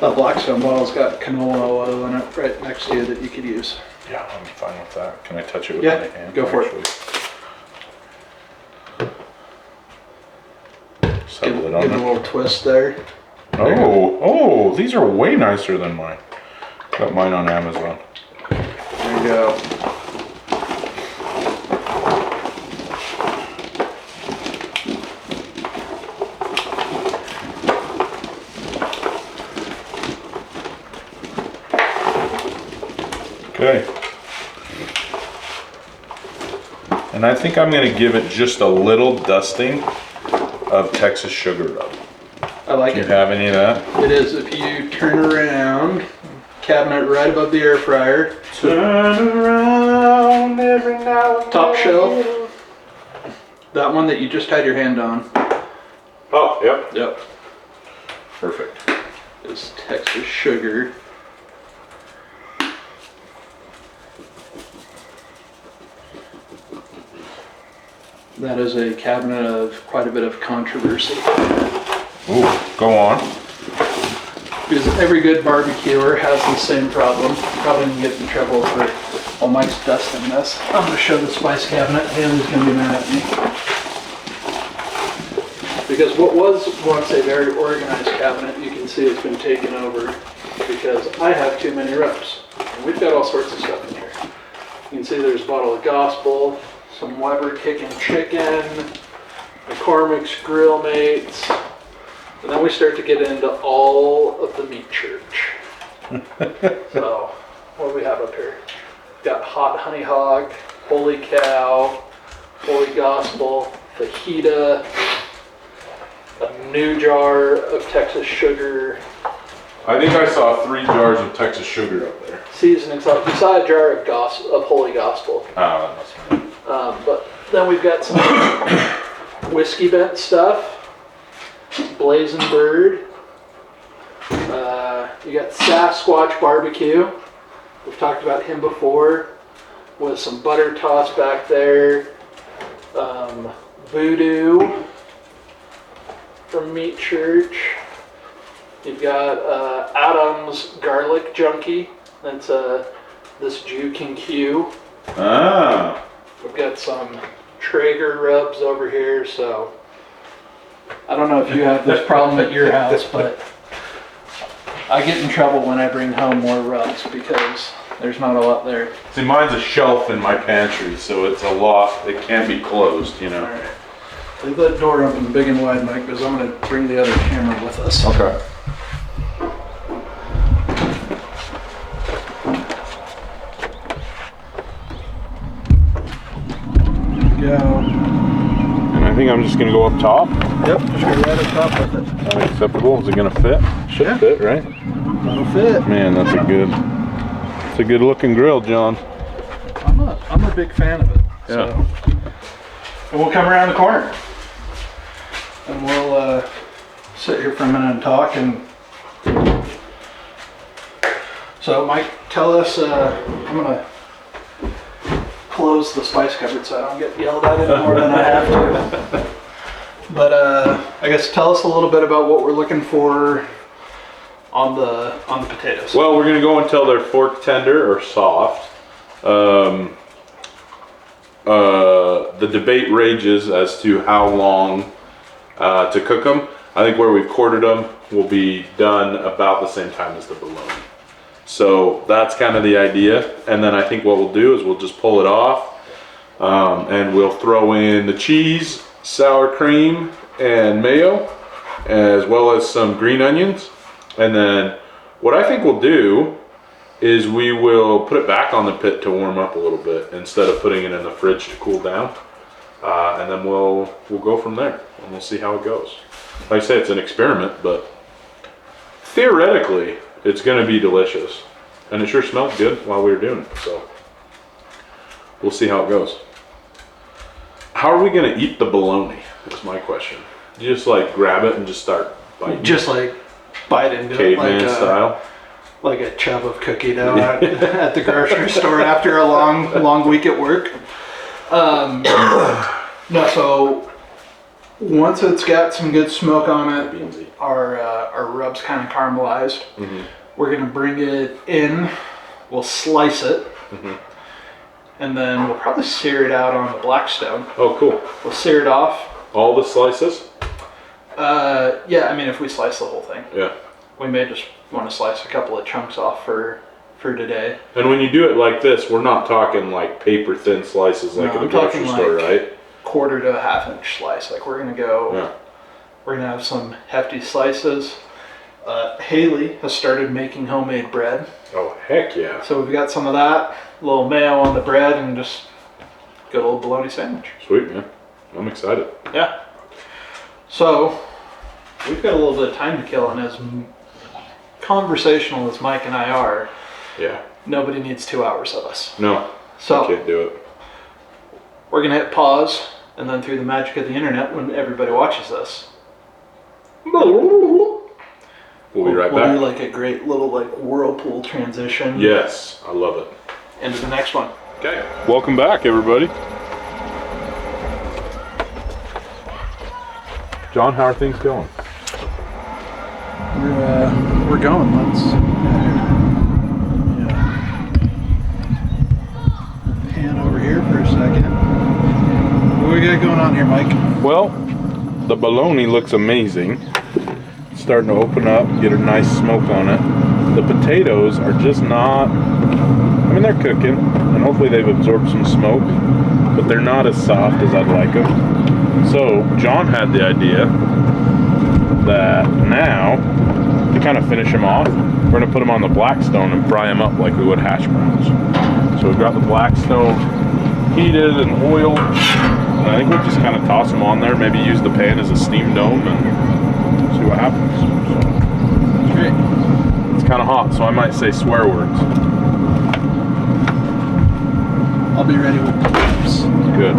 [SPEAKER 2] Blackstone bottle's got canola oil in it right next to you that you could use.
[SPEAKER 1] Yeah, I'm fine with that. Can I touch it with
[SPEAKER 2] Yeah,
[SPEAKER 1] my hand?
[SPEAKER 2] go for it.
[SPEAKER 1] Settle it
[SPEAKER 2] Give
[SPEAKER 1] on
[SPEAKER 2] it a
[SPEAKER 1] there.
[SPEAKER 2] little twist there.
[SPEAKER 1] Oh, these are way nicer than mine. Got mine on Amazon.
[SPEAKER 2] There you go.
[SPEAKER 1] Okay. And I think I'm gonna give it just a little dusting of Texas sugar rub.
[SPEAKER 2] I like
[SPEAKER 1] Do you
[SPEAKER 2] it.
[SPEAKER 1] have any of that?
[SPEAKER 2] It is, if you turn around, cabinet right above the air fryer,
[SPEAKER 1] Turn around every now and
[SPEAKER 2] top
[SPEAKER 1] then.
[SPEAKER 2] shelf, that one that you just had your hand on.
[SPEAKER 1] Oh, yep.
[SPEAKER 2] Yep.
[SPEAKER 1] Perfect.
[SPEAKER 2] Is Texas sugar. That is a cabinet of quite a bit of controversy.
[SPEAKER 1] Ooh, go on.
[SPEAKER 2] Because every good barbecuer has the same problem. Probably gonna get in trouble for, oh, Mike's dusting this. I'm gonna show the spice cabinet. Haley's gonna be mad at me. Because what was once a very organized cabinet, you can see it's been taken over because I have too many reps. And we've got all sorts of stuff in here. You can see there's a bottle of Gospel, some Weber Kickin' Chicken, McCormick's Grill Mates, and then we start to get into all of the meat church. So, what do we have up here? We've got Hot Honey Hog, Holy Cow, Holy Gospel, Fajita, a new jar of Texas sugar,
[SPEAKER 1] I think I saw 3 jars of Texas sugar up there.
[SPEAKER 2] seasoning salt. You saw a jar of Holy Gospel.
[SPEAKER 1] Oh, that must be it.
[SPEAKER 2] But then we've got some whiskey bent stuff, Blazing Bird. You got Sasquatch Barbecue. We've talked about him before, with some butter tossed back there. Voodoo from Meat Church. You've got Adam's Garlic Junkie. That's this Jew King Q.
[SPEAKER 1] Ah.
[SPEAKER 2] We've got some Traeger rubs over here, so I don't know if you have this problem at your house, but I get in trouble when I bring home more rubs because there's not a lot there.
[SPEAKER 1] See, mine's a shelf in my pantry, so it's a lot. It can't be closed, you know.
[SPEAKER 2] All right. Leave that door open big and wide, Mike, because I'm going to bring the other camera with us.
[SPEAKER 1] Okay.
[SPEAKER 2] Go.
[SPEAKER 1] And I think I'm just gonna go up top.
[SPEAKER 2] Yep, just go right up top with it.
[SPEAKER 1] Is that acceptable? Is it gonna fit? Should
[SPEAKER 2] Yeah.
[SPEAKER 1] fit, right?
[SPEAKER 2] That'll fit.
[SPEAKER 1] Man, it's a good looking grill, John.
[SPEAKER 2] I'm a big fan of it.
[SPEAKER 1] Yeah.
[SPEAKER 2] So. And we'll come around the corner. And we'll sit here for a minute and talk. And so, Mike, tell us, I'm gonna close the spice cupboard so I don't get yelled at any more than I have to. But I guess tell us a little bit about what we're looking for on the potatoes.
[SPEAKER 1] Well, we're gonna go until they're fork tender or soft. The debate rages as to how long to cook them. I think where we've quartered them will be done about the same time as the bologna. So that's kind of the idea. And then I think what we'll do is we'll just pull it off and we'll throw in the cheese, sour cream, and mayo, as well as some green onions. And then what I think we'll do is we will put it back on the pit to warm up a little bit instead of putting it in the fridge to cool down. And then we'll go from there and we'll see how it goes. Like I say, it's an experiment, but theoretically it's gonna be delicious. And it sure smelled good while we were doing it, so we'll see how it goes. How are we gonna eat the bologna, is my question. You just like grab it and just start biting?
[SPEAKER 2] Just like bite into
[SPEAKER 1] Caveman
[SPEAKER 2] it
[SPEAKER 1] style?
[SPEAKER 2] like a chub of cookie dough at the grocery store after a long week at work. No, so once it's got some good smoke on it, our rub's kind of caramelized. Mm-hmm. We're gonna bring it in. We'll slice it, and then we'll probably sear it out on the Blackstone.
[SPEAKER 1] Oh, cool.
[SPEAKER 2] We'll sear it off.
[SPEAKER 1] All the slices?
[SPEAKER 2] Yeah, I mean, if we slice the whole thing.
[SPEAKER 1] Yeah.
[SPEAKER 2] We may just want to slice a couple of chunks off for today.
[SPEAKER 1] And when you do it like this, we're not talking like paper thin slices like at the grocery store, right?
[SPEAKER 2] Quarter to a half-inch slice. Like we're gonna go. Yeah. We're gonna have some hefty slices. Haley has started making homemade bread.
[SPEAKER 1] Oh heck yeah!
[SPEAKER 2] So we've got some of that, a little mayo on the bread, and just good old bologna sandwich.
[SPEAKER 1] Sweet, man. I'm excited.
[SPEAKER 2] Yeah. So we've got a little bit of time to kill, and as conversational as Mike and I are,
[SPEAKER 1] yeah,
[SPEAKER 2] nobody needs 2 hours of us.
[SPEAKER 1] No,
[SPEAKER 2] so
[SPEAKER 1] I can't do it.
[SPEAKER 2] We're gonna hit pause, and then through the magic of the internet, when everybody watches this,
[SPEAKER 1] we'll be right back.
[SPEAKER 2] We'll do like a great little like whirlpool transition.
[SPEAKER 1] Yes, I love it.
[SPEAKER 2] Into the next one.
[SPEAKER 1] Okay, welcome back, everybody. John, how are things going?
[SPEAKER 2] We're going. Let's pan over here for a second. What we got going on here, Mike?
[SPEAKER 1] Well, the bologna looks amazing. It's starting to open up, get a nice smoke on it. The potatoes are just not, I mean, they're cooking, and hopefully they've absorbed some smoke, but they're not as soft as I'd like them. So John had the idea that now, to kind of finish them off, we're gonna put them on the Blackstone and fry them up like we would hash browns. So we've got the Blackstone heated and oiled. And I think we'll just kind of toss them on there, maybe use the pan as a steam dome and see what happens. So,
[SPEAKER 2] great.
[SPEAKER 1] It's kind of hot, so I might say swear words.
[SPEAKER 2] I'll be ready with the clips.
[SPEAKER 1] Good.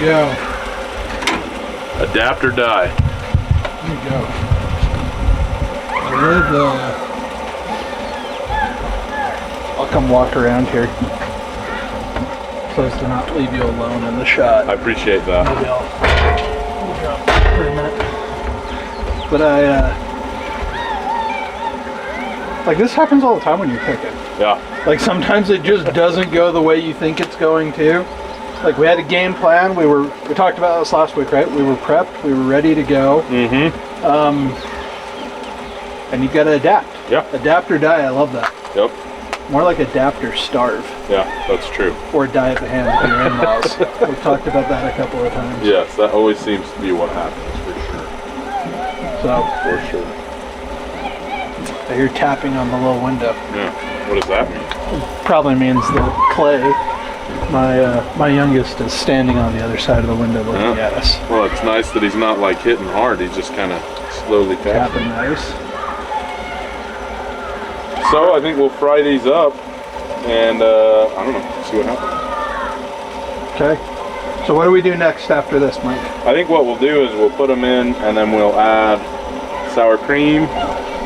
[SPEAKER 2] Go.
[SPEAKER 1] Adapt or die.
[SPEAKER 2] There you go. I'll come walk around here so as to not leave you alone in the shot.
[SPEAKER 1] I appreciate that.
[SPEAKER 2] Maybe I'll drop for a minute. But Like this happens all the time when you're cooking.
[SPEAKER 1] Yeah.
[SPEAKER 2] Like sometimes it just doesn't go the way you think it's going to. Like we had a game plan. We talked about this last week, right? We were prepped. We were ready to go.
[SPEAKER 1] Mm-hmm.
[SPEAKER 2] And you got to adapt.
[SPEAKER 1] Yeah.
[SPEAKER 2] Adapt or die. I love that.
[SPEAKER 1] Yep.
[SPEAKER 2] More like adapt or starve.
[SPEAKER 1] Yeah, that's true.
[SPEAKER 2] Or die at the hands of your in-laws. We've talked about that a couple of times.
[SPEAKER 1] Yes, that always seems to be what happens for sure.
[SPEAKER 2] So.
[SPEAKER 1] For sure.
[SPEAKER 2] I hear tapping on the little window.
[SPEAKER 1] Yeah. What does that mean?
[SPEAKER 2] Probably means that Clay, my youngest, is standing on the other side of the window looking at us.
[SPEAKER 1] Well, it's nice that he's not like hitting hard. He's just kind of slowly tapping.
[SPEAKER 2] Nice.
[SPEAKER 1] So I think we'll fry these up, and I don't know, see what happens.
[SPEAKER 2] Okay. So what do we do next after this, Mike?
[SPEAKER 1] I think what we'll do is we'll put them in, and then we'll add sour cream,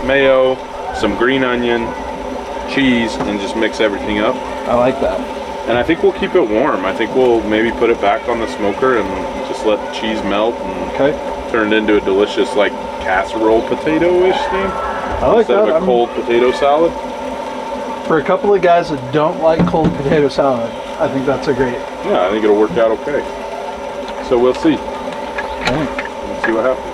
[SPEAKER 1] mayo, some green onion, cheese, and just mix everything up.
[SPEAKER 2] I like that.
[SPEAKER 1] And I think we'll keep it warm. I think we'll maybe put it back on the smoker and just let the cheese melt and turn it into a delicious like casserole potato-ish thing.
[SPEAKER 2] I like
[SPEAKER 1] Instead
[SPEAKER 2] that.
[SPEAKER 1] of a cold potato salad.
[SPEAKER 2] For a couple of guys that don't like cold potato salad, I think that's a great.
[SPEAKER 1] Yeah, I think it'll work out okay. So we'll see.
[SPEAKER 2] Okay.
[SPEAKER 1] We'll see what happens.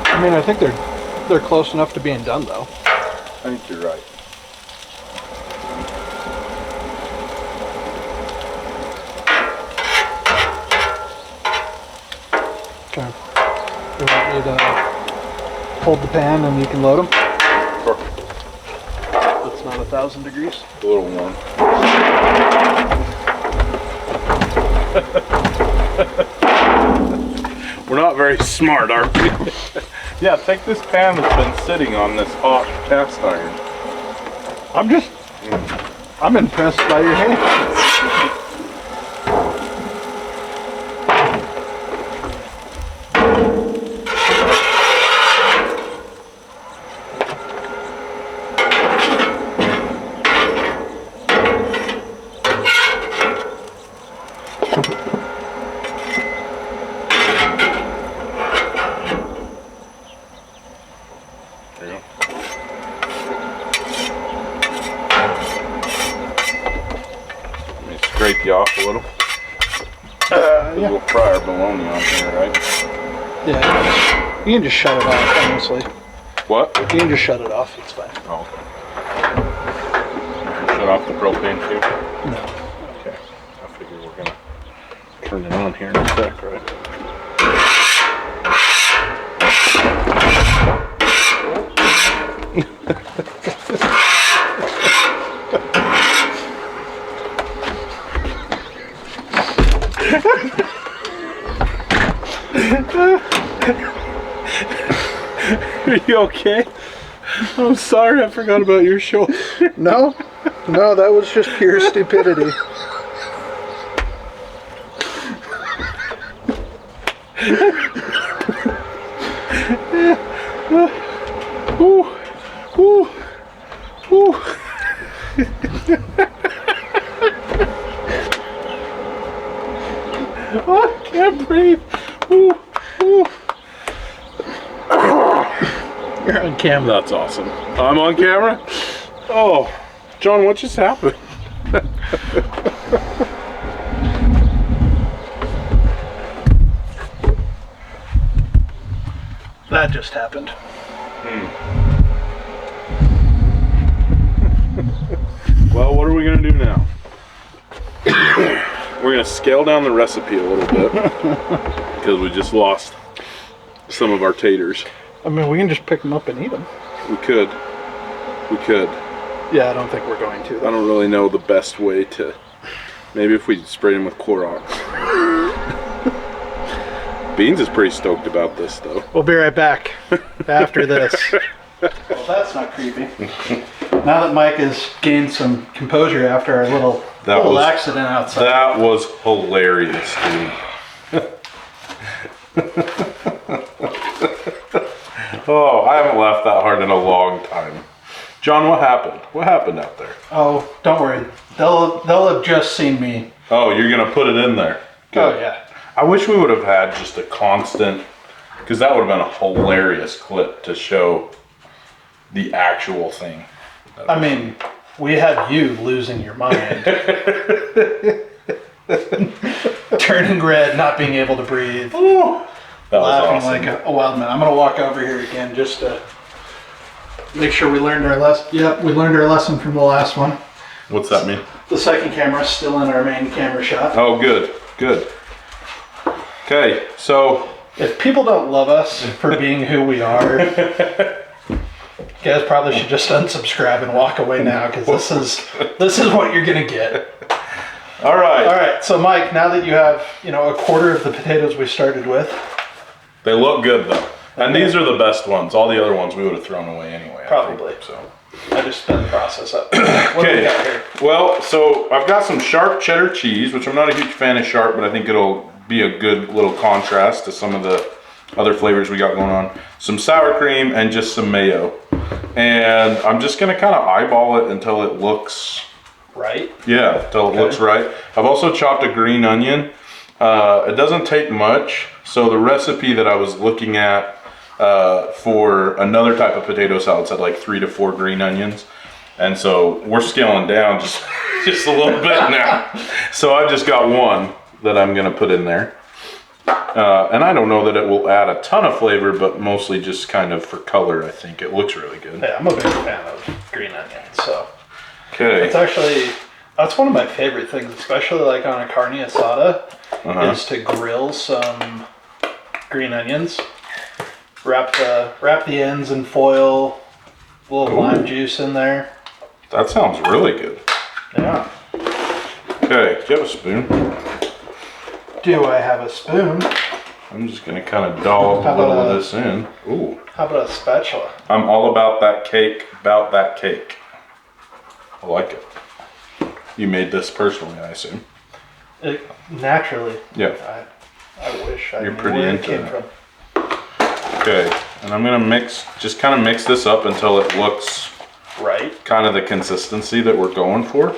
[SPEAKER 2] I mean, I think they're close enough to being done, though.
[SPEAKER 1] I think you're right.
[SPEAKER 2] Okay. You want me to hold the pan and you can load them?
[SPEAKER 1] Perfect.
[SPEAKER 2] It's not 1,000 degrees.
[SPEAKER 1] A little warm. We're not very smart, are we? Yeah, take this pan that's been sitting on this hot cast iron.
[SPEAKER 2] I'm impressed by your hands.
[SPEAKER 1] There you go. Let me scrape you off a little.
[SPEAKER 2] Yeah.
[SPEAKER 1] We'll fry our bologna on here, right?
[SPEAKER 2] Yeah. You can just shut it off, honestly.
[SPEAKER 1] What?
[SPEAKER 2] You can just shut it off. It's fine.
[SPEAKER 1] Oh, okay. Shut off the propane too?
[SPEAKER 2] No.
[SPEAKER 1] Okay. I figure we're gonna turn it on here in a sec, right? Are you okay? I'm sorry, I forgot about your shoulder.
[SPEAKER 2] No, that was just pure stupidity.
[SPEAKER 1] Ooh, ooh, ooh. Oh, I can't breathe. Ooh, ooh.
[SPEAKER 2] You're on camera.
[SPEAKER 1] That's awesome. I'm on camera? Oh, John, what just happened?
[SPEAKER 2] That just happened.
[SPEAKER 1] Well, what are we going to do now? We're going to scale down the recipe a little bit because we just lost some of our taters.
[SPEAKER 2] I mean, we can just pick them up and eat them.
[SPEAKER 1] We could.
[SPEAKER 2] Yeah, I don't think we're going to,
[SPEAKER 1] I
[SPEAKER 2] though.
[SPEAKER 1] don't really know the best way to. Maybe if we sprayed them with Clorox. Beans is pretty stoked about this, though.
[SPEAKER 2] We'll be right back after this. Well, that's not creepy. Now that Mike has gained some composure after our little accident outside.
[SPEAKER 1] That was hilarious, dude. Oh, I haven't laughed that hard in a long time. John, what happened? What happened out there?
[SPEAKER 2] Oh, don't worry. They'll have just seen me.
[SPEAKER 1] Oh, you're gonna put it in there.
[SPEAKER 2] Good. Oh, yeah.
[SPEAKER 1] I wish we would have had just a constant, because that would have been a hilarious clip to show the actual thing.
[SPEAKER 2] I mean, we had you losing your mind. Turning red, not being able to breathe.
[SPEAKER 1] Ooh, that was
[SPEAKER 2] laughing
[SPEAKER 1] awesome.
[SPEAKER 2] like a wild man. I'm going to walk over here again just to make sure we learned our lesson. Yep, we learned our lesson from the last one.
[SPEAKER 1] What's that mean?
[SPEAKER 2] The second camera's still in our main camera shot.
[SPEAKER 1] Oh, good. Okay, so
[SPEAKER 2] if people don't love us for being who we are, you guys probably should just unsubscribe and walk away now, because this is what you're gonna get.
[SPEAKER 1] All right.
[SPEAKER 2] So Mike, now that you have a quarter of the potatoes we started with,
[SPEAKER 1] They look good though, and these are the best ones. All the other ones we would have thrown away anyway.
[SPEAKER 2] Probably.
[SPEAKER 1] I think, so.
[SPEAKER 2] I just sped the process up. What do we got here?
[SPEAKER 1] Well, so I've got some sharp cheddar cheese, which I'm not a huge fan of sharp, but I think it'll be a good little contrast to some of the other flavors we got going on. Some sour cream and just some mayo. And I'm just gonna kind of eyeball it until it looks
[SPEAKER 2] right.
[SPEAKER 1] Yeah, until it looks right. I've also chopped a green onion. It doesn't take much. So the recipe that I was looking at for another type of potato salad said like 3 to 4 green onions. And so we're scaling down just a little bit now. So I just got one that I'm gonna put in there. And I don't know that it will add a ton of flavor, but mostly just kind of for color, I think. It looks really good.
[SPEAKER 2] Yeah, I'm a big fan of green onions, so.
[SPEAKER 1] Okay.
[SPEAKER 2] That's one of my favorite things, especially like on a carne asada, is to grill some green onions. Wrap the ends in foil, a little lime juice in there.
[SPEAKER 1] That sounds really good.
[SPEAKER 2] Yeah.
[SPEAKER 1] Okay, do you have a spoon?
[SPEAKER 2] Do I have a spoon?
[SPEAKER 1] I'm just gonna kind of dollop a little of this in. Ooh.
[SPEAKER 2] How about a spatula?
[SPEAKER 1] I'm all about that cake, I like it. You made this personally, I assume.
[SPEAKER 2] Naturally.
[SPEAKER 1] Yeah.
[SPEAKER 2] I wish I
[SPEAKER 1] You're
[SPEAKER 2] knew
[SPEAKER 1] pretty
[SPEAKER 2] where it
[SPEAKER 1] into
[SPEAKER 2] came
[SPEAKER 1] that.
[SPEAKER 2] from.
[SPEAKER 1] Okay, and I'm gonna just kind of mix this up until it looks
[SPEAKER 2] Right.
[SPEAKER 1] kind of the consistency that we're going for,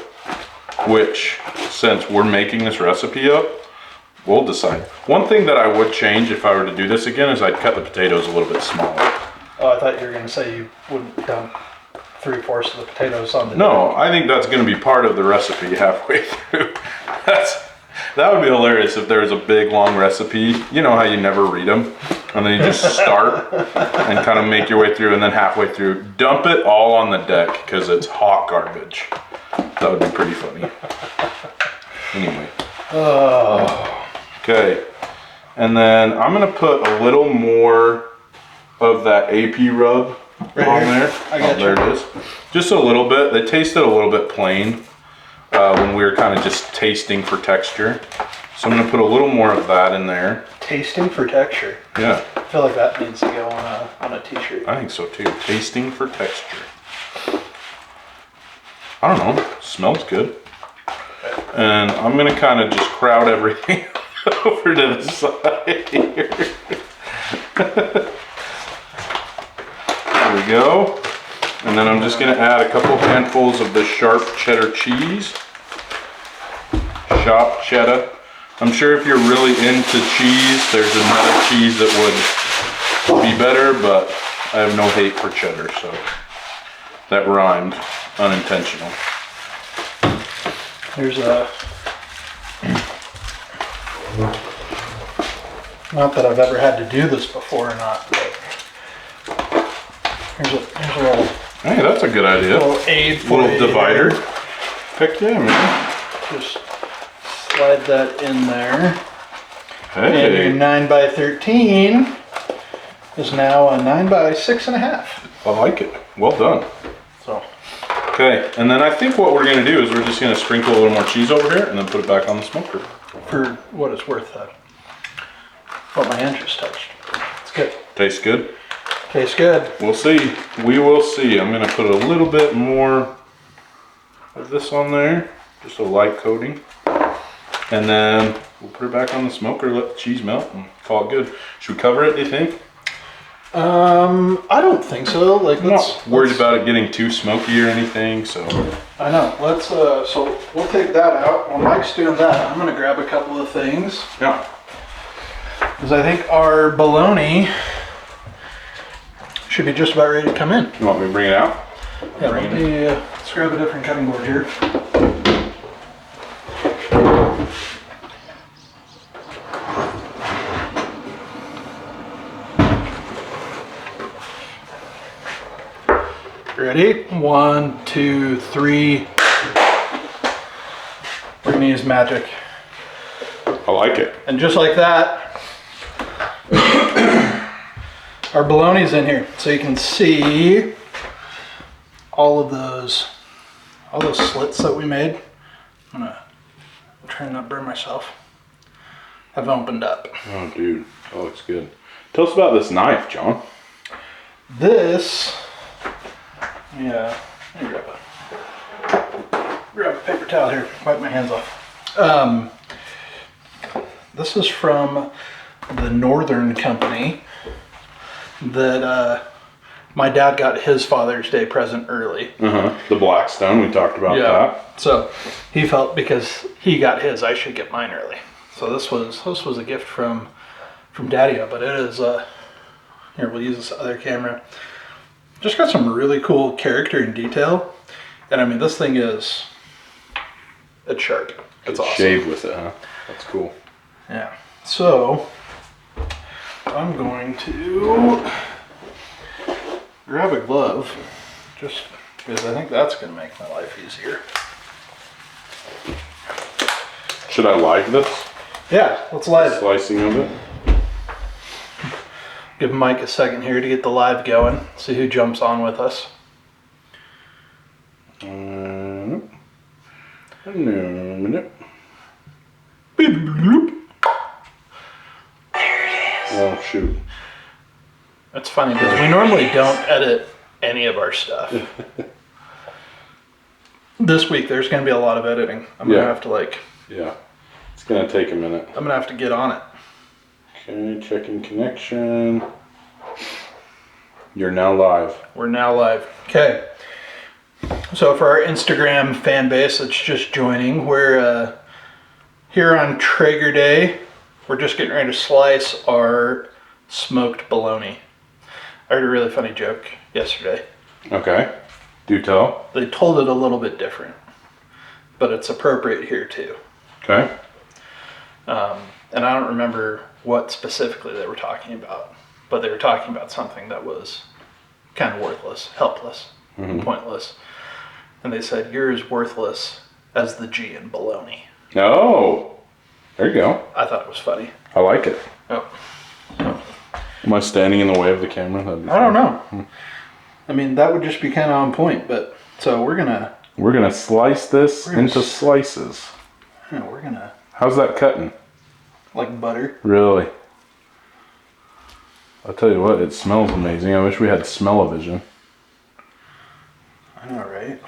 [SPEAKER 1] which, since we're making this recipe up, we'll decide. One thing that I would change if I were to do this again is I'd cut the potatoes a little bit smaller.
[SPEAKER 2] Oh, I thought you were going to say you wouldn't dump 3/4 of the potatoes on the
[SPEAKER 1] No, I think that's going to be part of the recipe halfway through. That would be hilarious if there was a big long recipe. You know how you never read them, and then you just start and kind of make your way through, and then halfway through, dump it all on the deck because it's hot garbage. That would be pretty funny. Anyway.
[SPEAKER 2] Oh.
[SPEAKER 1] Okay, and then I'm gonna put a little more of that AP rub
[SPEAKER 2] Right
[SPEAKER 1] on
[SPEAKER 2] here?
[SPEAKER 1] there.
[SPEAKER 2] I got
[SPEAKER 1] there
[SPEAKER 2] you.
[SPEAKER 1] it is. Just a little bit. They tasted a little bit plain when we were kind of just tasting for texture. So I'm gonna put a little more of that in there.
[SPEAKER 2] Tasting for texture.
[SPEAKER 1] Yeah,
[SPEAKER 2] I feel like that needs to go on a t-shirt.
[SPEAKER 1] I think so too. Tasting for texture. I don't know, smells good. And I'm gonna kind of just crowd everything over to the side here. There we go. And then I'm just gonna add a couple handfuls of the sharp cheddar cheese. Chopped cheddar. I'm sure if you're really into cheese, there's another cheese that would be better, but I have no hate for cheddar, so that rhymed. Unintentional.
[SPEAKER 2] There's a, not that I've ever had to do this before or not, but here's a little,
[SPEAKER 1] Hey, that's a good idea.
[SPEAKER 2] little aid for
[SPEAKER 1] Little
[SPEAKER 2] you
[SPEAKER 1] divider.
[SPEAKER 2] here.
[SPEAKER 1] Heck yeah, man.
[SPEAKER 2] Just slide that in there. And your
[SPEAKER 1] Hey,
[SPEAKER 2] 9 by 13 is now a 9 by 6.5.
[SPEAKER 1] I like it. Well done.
[SPEAKER 2] So,
[SPEAKER 1] Okay, and then I think what we're gonna do is we're just gonna sprinkle a little more cheese over here and then put it back on the smoker.
[SPEAKER 2] for what it's worth, what my hand just touched. It's good.
[SPEAKER 1] Tastes good?
[SPEAKER 2] Tastes good.
[SPEAKER 1] We'll see. We will see. I'm gonna put a little bit more of this on there, just a light coating. And then we'll put it back on the smoker, let the cheese melt, and call it good. Should we cover it, do you think?
[SPEAKER 2] I don't think so. Like,
[SPEAKER 1] I'm not worried about it getting too smoky or anything, so.
[SPEAKER 2] I know. Let's, so we'll take that out. While Mike's doing that, I'm gonna grab a couple of things.
[SPEAKER 1] Yeah.
[SPEAKER 2] Because I think our bologna should be just about ready to come in.
[SPEAKER 1] You want me to bring it out?
[SPEAKER 2] Yeah, let's grab a different cutting board here. Ready? 1, 2, 3. We're gonna use magic.
[SPEAKER 1] I like it.
[SPEAKER 2] And just like that, our bologna's in here. So you can see all those slits that we made. I'm gonna try and not burn myself. Have opened up.
[SPEAKER 1] Oh, dude. That looks good. Tell us about this knife, John.
[SPEAKER 2] This, yeah, let me grab a paper towel here, wipe my hands off. This is from the Northern Company that my dad got his Father's Day present early.
[SPEAKER 1] The Blackstone, we talked about that.
[SPEAKER 2] So he felt because he got his, I should get mine early. So this was a gift from Daddy-O, but it is here, we'll use this other camera. Just got some really cool character and detail. And I mean, this thing it's sharp. It's awesome.
[SPEAKER 1] Shave with it, huh? That's cool.
[SPEAKER 2] Yeah. So I'm going to grab a glove just because I think that's going to make my life easier.
[SPEAKER 1] Should I like this?
[SPEAKER 2] Yeah, let's live it.
[SPEAKER 1] Slicing of it?
[SPEAKER 2] Give Mike a second here to get the live going. See who jumps on with us.
[SPEAKER 1] Nope. No. Oh, shoot.
[SPEAKER 2] It's funny because we normally don't edit any of our stuff. This week there's going to be a lot of editing. I'm going to have to
[SPEAKER 1] Yeah. It's going to take a minute.
[SPEAKER 2] I'm going to have to get on it.
[SPEAKER 1] Okay, checking connection. You're now live.
[SPEAKER 2] We're now live. Okay. So for our Instagram fan base that's just joining, we're here on Traeger Day. We're just getting ready to slice our smoked bologna. I heard a really funny joke yesterday.
[SPEAKER 1] Okay. Do tell.
[SPEAKER 2] They told it a little bit different, but it's appropriate here too.
[SPEAKER 1] Okay.
[SPEAKER 2] And I don't remember what specifically they were talking about, but they were talking about something that was kind of worthless, helpless, pointless. And they said, "You're as worthless as the G in bologna."
[SPEAKER 1] Oh, there you go.
[SPEAKER 2] I thought it was funny.
[SPEAKER 1] I like it.
[SPEAKER 2] Oh.
[SPEAKER 1] Am I standing in the way of the camera? That'd be
[SPEAKER 2] I don't know. I mean, that would just be kind of on point, but so we're gonna
[SPEAKER 1] slice this into slices.
[SPEAKER 2] yeah, we're gonna
[SPEAKER 1] How's that cutting?
[SPEAKER 2] like butter.
[SPEAKER 1] Really? I'll tell you what, it smells amazing. I wish we had smell-o-vision.
[SPEAKER 2] I know, right?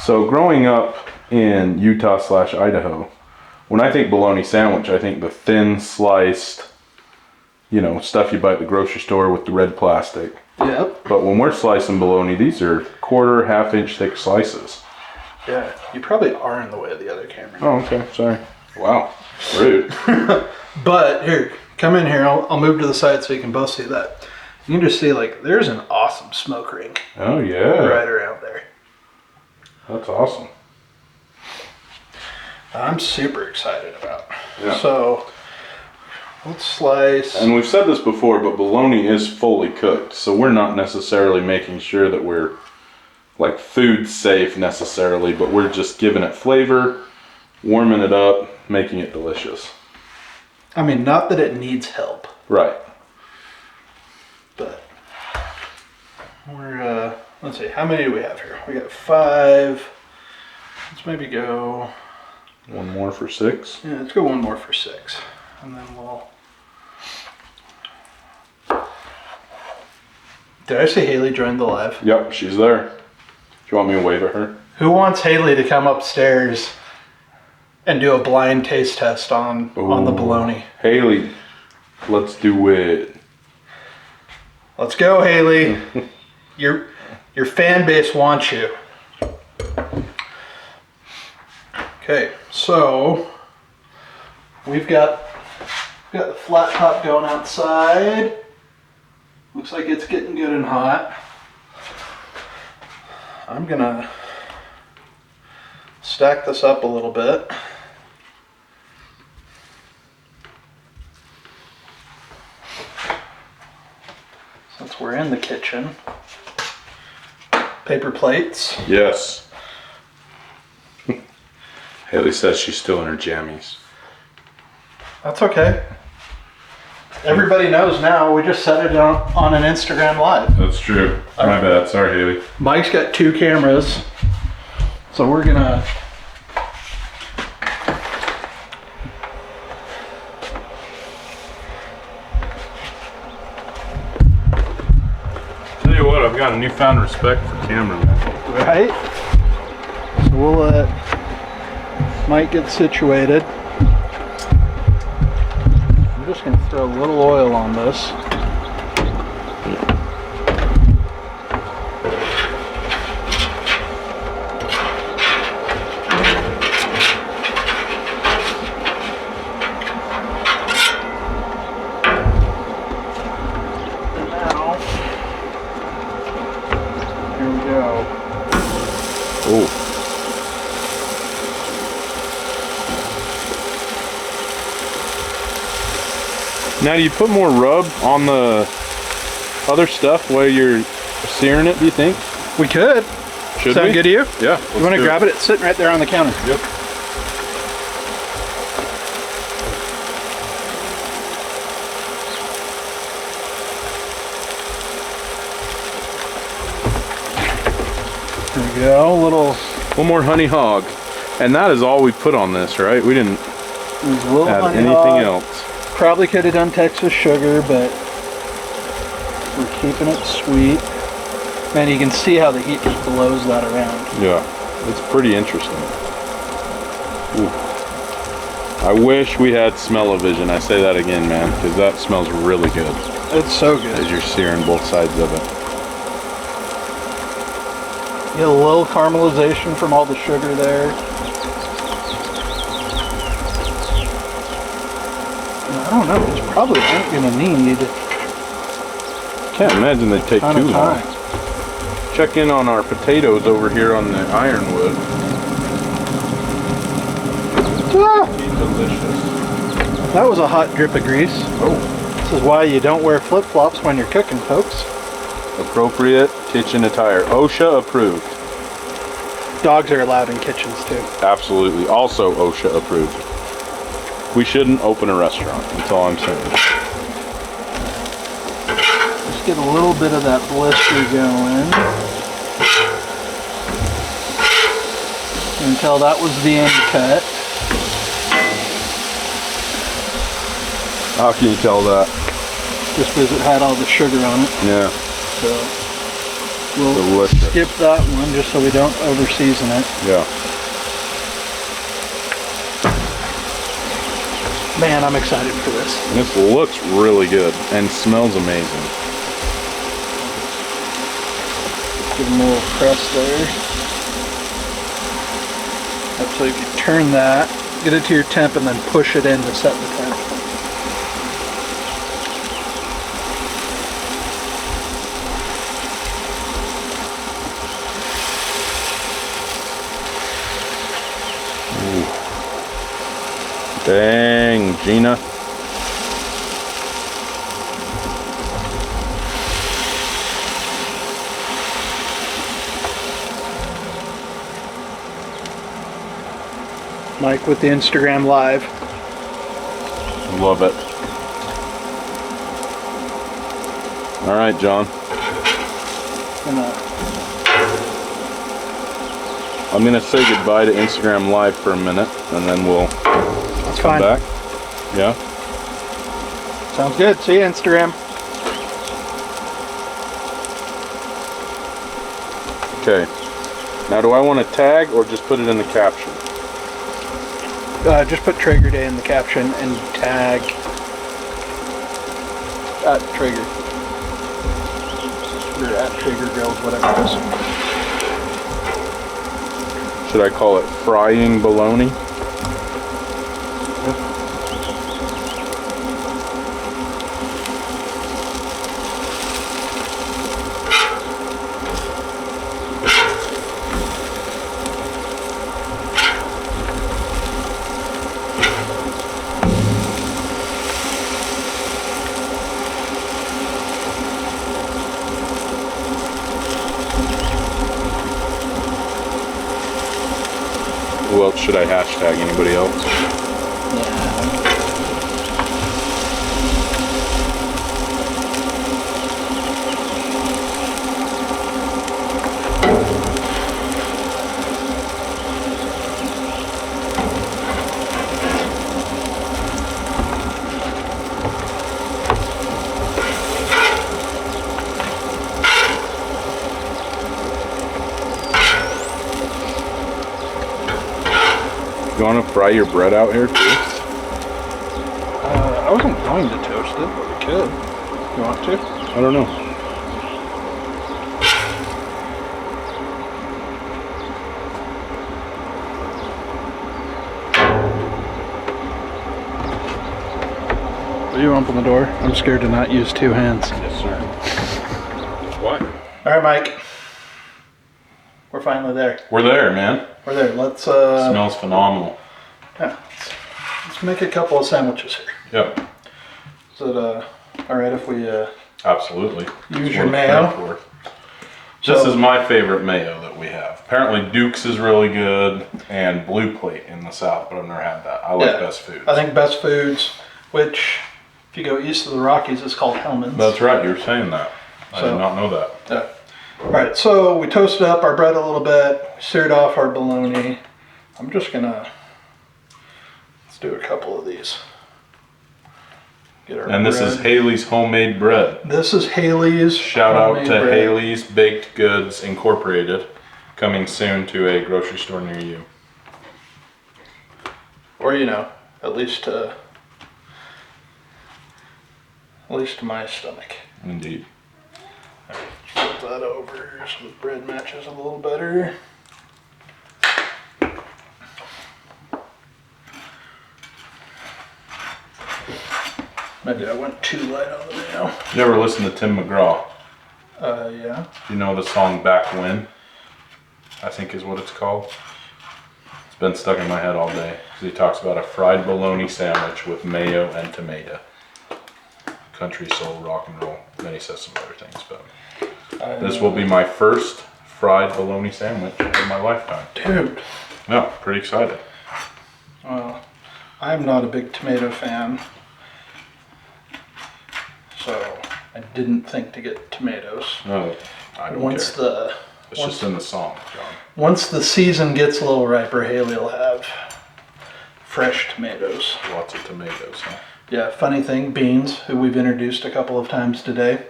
[SPEAKER 1] So growing up in Utah/Idaho, when I think bologna sandwich, I think the thin sliced, stuff you buy at the grocery store with the red plastic.
[SPEAKER 2] Yep.
[SPEAKER 1] But when we're slicing bologna, these are quarter, half-inch thick slices.
[SPEAKER 2] Yeah, you probably are in the way of the other camera.
[SPEAKER 1] Oh, okay, sorry. Wow, rude.
[SPEAKER 2] But here, come in here. I'll move to the side so you can both see that. You can just see, like, there's an awesome smoke ring.
[SPEAKER 1] Oh, yeah.
[SPEAKER 2] Right around there.
[SPEAKER 1] That's awesome.
[SPEAKER 2] I'm super excited about.
[SPEAKER 1] Yeah.
[SPEAKER 2] So, let's slice.
[SPEAKER 1] And we've said this before, but bologna is fully cooked. So we're not necessarily making sure that we're, like, food safe necessarily, but we're just giving it flavor, warming it up, making it delicious.
[SPEAKER 2] I mean, not that it needs help.
[SPEAKER 1] Right.
[SPEAKER 2] But we're, let's see, how many do we have here? We got 5. Let's maybe go.
[SPEAKER 1] One more for 6.
[SPEAKER 2] Yeah, let's go one more for 6. And then we'll. Did I see Haley joined the live?
[SPEAKER 1] Yep, she's there. Do you want me to wave at her?
[SPEAKER 2] Who wants Haley to come upstairs and do a blind taste test on the bologna?
[SPEAKER 1] Haley, let's do it.
[SPEAKER 2] Let's go, Haley. Your fan base wants you. Okay, so we've got the flat top going outside. Looks like it's getting good and hot. I'm gonna stack this up a little bit. Since we're in the kitchen. Paper plates.
[SPEAKER 1] Yes. Haley says she's still in her jammies.
[SPEAKER 2] That's okay. Everybody knows now. We just set it on an Instagram Live.
[SPEAKER 1] That's true. My bad. Sorry, Haley.
[SPEAKER 2] Mike's got 2 cameras. So we're gonna...
[SPEAKER 1] Tell you what, I've got a newfound respect for cameramen.
[SPEAKER 2] Right? So we'll let Mike get situated. I'm just going to throw a little oil on this. Now, here we go.
[SPEAKER 1] Oh. Now, do you put more rub on the other stuff while you're searing it, do you think?
[SPEAKER 2] We could.
[SPEAKER 1] Should
[SPEAKER 2] Sound
[SPEAKER 1] we?
[SPEAKER 2] good to you?
[SPEAKER 1] Yeah.
[SPEAKER 2] You want to grab it? It's sitting right there on the counter.
[SPEAKER 1] Yep.
[SPEAKER 2] There we go.
[SPEAKER 1] One more honey hog. And that is all we put on this, right? We didn't add anything else.
[SPEAKER 2] Probably could have done Texas sugar, but we're keeping it sweet. Man, you can see how the heat just blows that around.
[SPEAKER 1] Yeah, it's pretty interesting. Ooh. I wish we had smell-o-vision. I say that again, man, because that smells really good.
[SPEAKER 2] It's so good.
[SPEAKER 1] As you're searing both sides of it.
[SPEAKER 2] You get a little caramelization from all the sugar there. I don't know, these probably aren't going to need...
[SPEAKER 1] Can't imagine they'd take too long. Check in on our potatoes over here on the ironwood. Delicious.
[SPEAKER 2] That was a hot drip of grease.
[SPEAKER 1] Oh.
[SPEAKER 2] This is why you don't wear flip-flops when you're cooking, folks.
[SPEAKER 1] Appropriate kitchen attire. OSHA approved.
[SPEAKER 2] Dogs are allowed in kitchens too.
[SPEAKER 1] Absolutely. Also OSHA approved. We shouldn't open a restaurant. That's all I'm saying.
[SPEAKER 2] Just get a little bit of that blister going. You can tell that was the end cut.
[SPEAKER 1] How can you tell that?
[SPEAKER 2] Just because it had all the sugar on it.
[SPEAKER 1] Yeah.
[SPEAKER 2] So we'll
[SPEAKER 1] Delicious.
[SPEAKER 2] skip that one just so we don't over season it.
[SPEAKER 1] Yeah.
[SPEAKER 2] Man, I'm excited for this.
[SPEAKER 1] This looks really good and smells amazing.
[SPEAKER 2] Give them a little press there. So if you turn that, get it to your temp and then push it in to set the temp.
[SPEAKER 1] Dang, Gina.
[SPEAKER 2] Mike with the Instagram Live.
[SPEAKER 1] Love it. All right, John. I'm gonna say goodbye to Instagram Live for a minute, and then we'll come back. Yeah.
[SPEAKER 2] Sounds good. See you, Instagram.
[SPEAKER 1] Okay. Now, do I want to tag or just put it in the caption?
[SPEAKER 2] Just put Traeger Day in the caption and tag at Traeger. Or at Traeger Grills, whatever it is.
[SPEAKER 1] Should I call it frying bologna? Who else should I hashtag? Anybody else? You want to fry your bread out here too?
[SPEAKER 2] I wasn't going to toast it, but we could. You want to?
[SPEAKER 1] I don't know.
[SPEAKER 2] Will you open the door? I'm scared to not use two hands.
[SPEAKER 1] Yes, sir. What?
[SPEAKER 2] All right, Mike. We're finally there.
[SPEAKER 1] We're there, man.
[SPEAKER 2] We're there. Let's
[SPEAKER 1] Smells phenomenal.
[SPEAKER 2] yeah, let's make a couple of sandwiches here.
[SPEAKER 1] Yep.
[SPEAKER 2] Is it all right if we
[SPEAKER 1] Absolutely.
[SPEAKER 2] use your mayo?
[SPEAKER 1] This is my favorite mayo that we have. Apparently Duke's is really good and Blue Plate in the South, but I've never had that. I like Best Foods.
[SPEAKER 2] I think Best Foods, which if you go east of the Rockies is called Hellman's.
[SPEAKER 1] That's right, you were saying that. I did not know that.
[SPEAKER 2] Yeah. All right, so we toasted up our bread a little bit, seared off our bologna. I'm just gonna, let's do a couple of these. Get our
[SPEAKER 1] And this
[SPEAKER 2] bread.
[SPEAKER 1] is Haley's homemade bread.
[SPEAKER 2] This is Haley's.
[SPEAKER 1] Shout out
[SPEAKER 2] homemade
[SPEAKER 1] to
[SPEAKER 2] bread.
[SPEAKER 1] Haley's Baked Goods Incorporated, coming soon to a grocery store near you.
[SPEAKER 2] Or, you know, at least to my stomach.
[SPEAKER 1] Indeed.
[SPEAKER 2] Flip that over so the bread matches a little better. Maybe I went too light on the mayo.
[SPEAKER 1] You ever listen to Tim McGraw?
[SPEAKER 2] Yeah.
[SPEAKER 1] You know the song Back When? I think is what it's called. It's been stuck in my head all day. He talks about a fried bologna sandwich with mayo and tomato. Country, soul, rock and roll. Then he says some other things, but this will be my first fried bologna sandwich in my lifetime.
[SPEAKER 2] Dude.
[SPEAKER 1] Yeah, pretty excited.
[SPEAKER 2] Well, I'm not a big tomato fan, so I didn't think to get tomatoes.
[SPEAKER 1] No, I don't care. It's just in the song, John.
[SPEAKER 2] Once the season gets a little riper, Haley will have fresh tomatoes.
[SPEAKER 1] Lots of tomatoes, huh?
[SPEAKER 2] Yeah, funny thing, Beans, who we've introduced a couple of times today,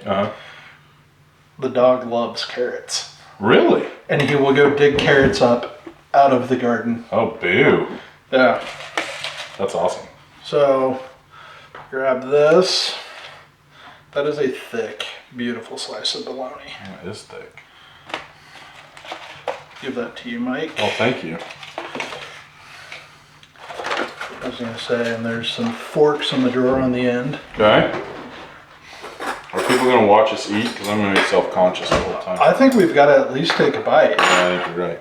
[SPEAKER 2] the dog loves carrots.
[SPEAKER 1] Really?
[SPEAKER 2] And he will go dig carrots up out of the garden.
[SPEAKER 1] Oh, boo.
[SPEAKER 2] Yeah.
[SPEAKER 1] That's awesome.
[SPEAKER 2] So, grab this. That is a thick, beautiful slice of bologna.
[SPEAKER 1] That is thick.
[SPEAKER 2] Give that to you, Mike.
[SPEAKER 1] Oh, thank you.
[SPEAKER 2] I was going to say, and there's some forks in the drawer on the end.
[SPEAKER 1] Okay. Are people going to watch us eat? Because I'm going to be self-conscious the whole time.
[SPEAKER 2] I think we've got to at least take a bite.
[SPEAKER 1] Yeah, I think you're right.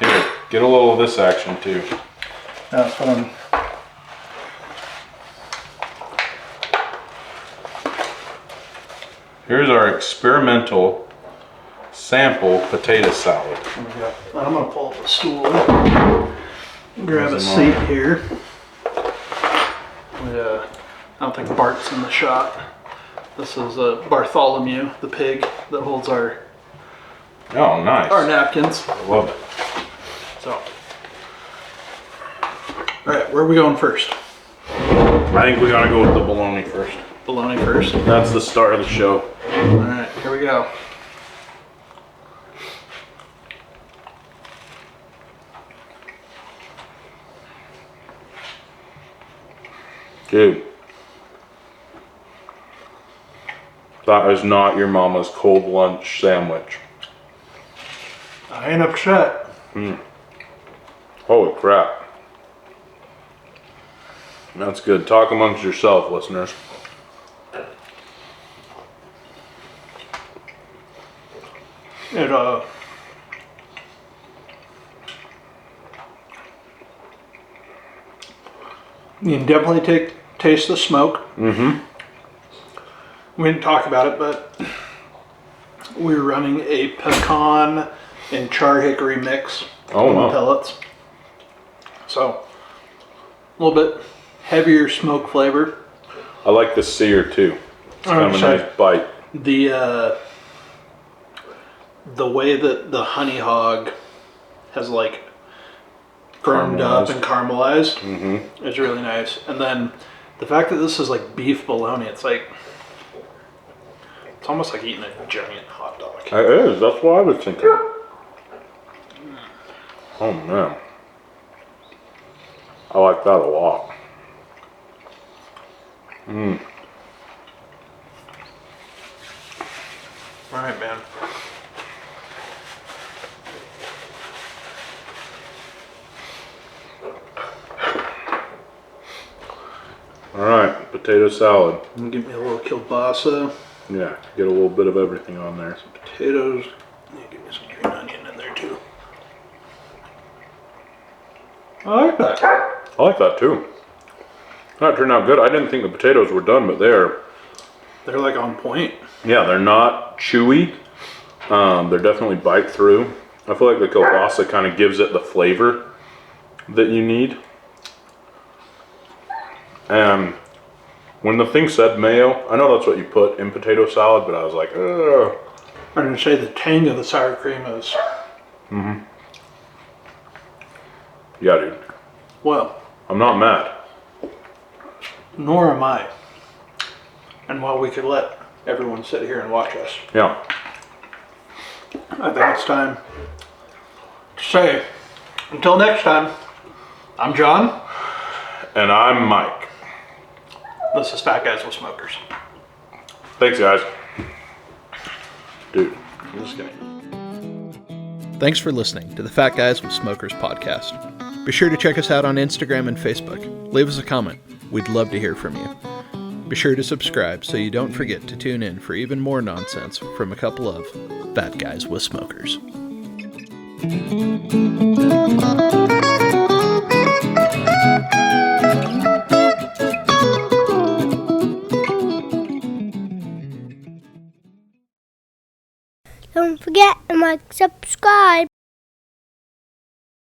[SPEAKER 1] Here, get a little of this action too.
[SPEAKER 2] That's what I'm...
[SPEAKER 1] Here's our experimental sample potato salad.
[SPEAKER 2] I'm going to pull up a stool. Grab a seat here. I don't think Bart's in the shot. This is Bartholomew, the pig that holds our
[SPEAKER 1] Nice.
[SPEAKER 2] our napkins.
[SPEAKER 1] I love it.
[SPEAKER 2] So, all right, where are we going first?
[SPEAKER 1] I think we gotta go with the bologna first.
[SPEAKER 2] Bologna first.
[SPEAKER 1] That's the start of the show.
[SPEAKER 2] All right, here we go.
[SPEAKER 1] Dude. That is not your mama's cold lunch sandwich.
[SPEAKER 2] I ain't upset.
[SPEAKER 1] Holy crap. That's good. Talk amongst yourself, listeners.
[SPEAKER 2] It you can definitely taste the smoke.
[SPEAKER 1] Mm-hmm.
[SPEAKER 2] We didn't talk about it, but we're running a pecan and char hickory mix on the pellets. So a little bit heavier smoke flavor.
[SPEAKER 1] I like the sear too. It's kind of a nice bite.
[SPEAKER 2] The way that the honey hog has like firmed up and caramelized is really nice. And then the fact that this is like beef bologna, it's almost like eating a giant hot dog.
[SPEAKER 1] It is. That's what I was thinking. Oh man, I like that a lot.
[SPEAKER 2] All right, man.
[SPEAKER 1] All right, potato salad.
[SPEAKER 2] Give me a little kielbasa.
[SPEAKER 1] Yeah, get a little bit of everything on there.
[SPEAKER 2] Potatoes. Give me some green onion in there too. I like that.
[SPEAKER 1] I like that too. That turned out good. I didn't think the potatoes were done, but they're
[SPEAKER 2] like on point.
[SPEAKER 1] Yeah, they're not chewy. They're definitely bite through. I feel like the kielbasa kind of gives it the flavor that you need. And when the thing said mayo, I know that's what you put in potato salad, but I was like, ugh.
[SPEAKER 2] I'm going to say the tang of the sour cream is...
[SPEAKER 1] Yeah, dude.
[SPEAKER 2] Well,
[SPEAKER 1] I'm not mad.
[SPEAKER 2] nor am I. And while we could let everyone sit here and watch us,
[SPEAKER 1] Yeah.
[SPEAKER 2] I think it's time to say, until next time, I'm John.
[SPEAKER 1] And I'm Mike.
[SPEAKER 2] This is Fat Guys with Smokers.
[SPEAKER 1] Thanks, guys. Dude, I'm just kidding.
[SPEAKER 2] Thanks for listening to the Fat Guys with Smokers podcast. Be sure to check us out on Instagram and Facebook. Leave us a comment. We'd love to hear from you. Be sure to subscribe so you don't forget to tune in for even more nonsense from a couple of Fat Guys with Smokers.
[SPEAKER 3] Don't forget to like, subscribe.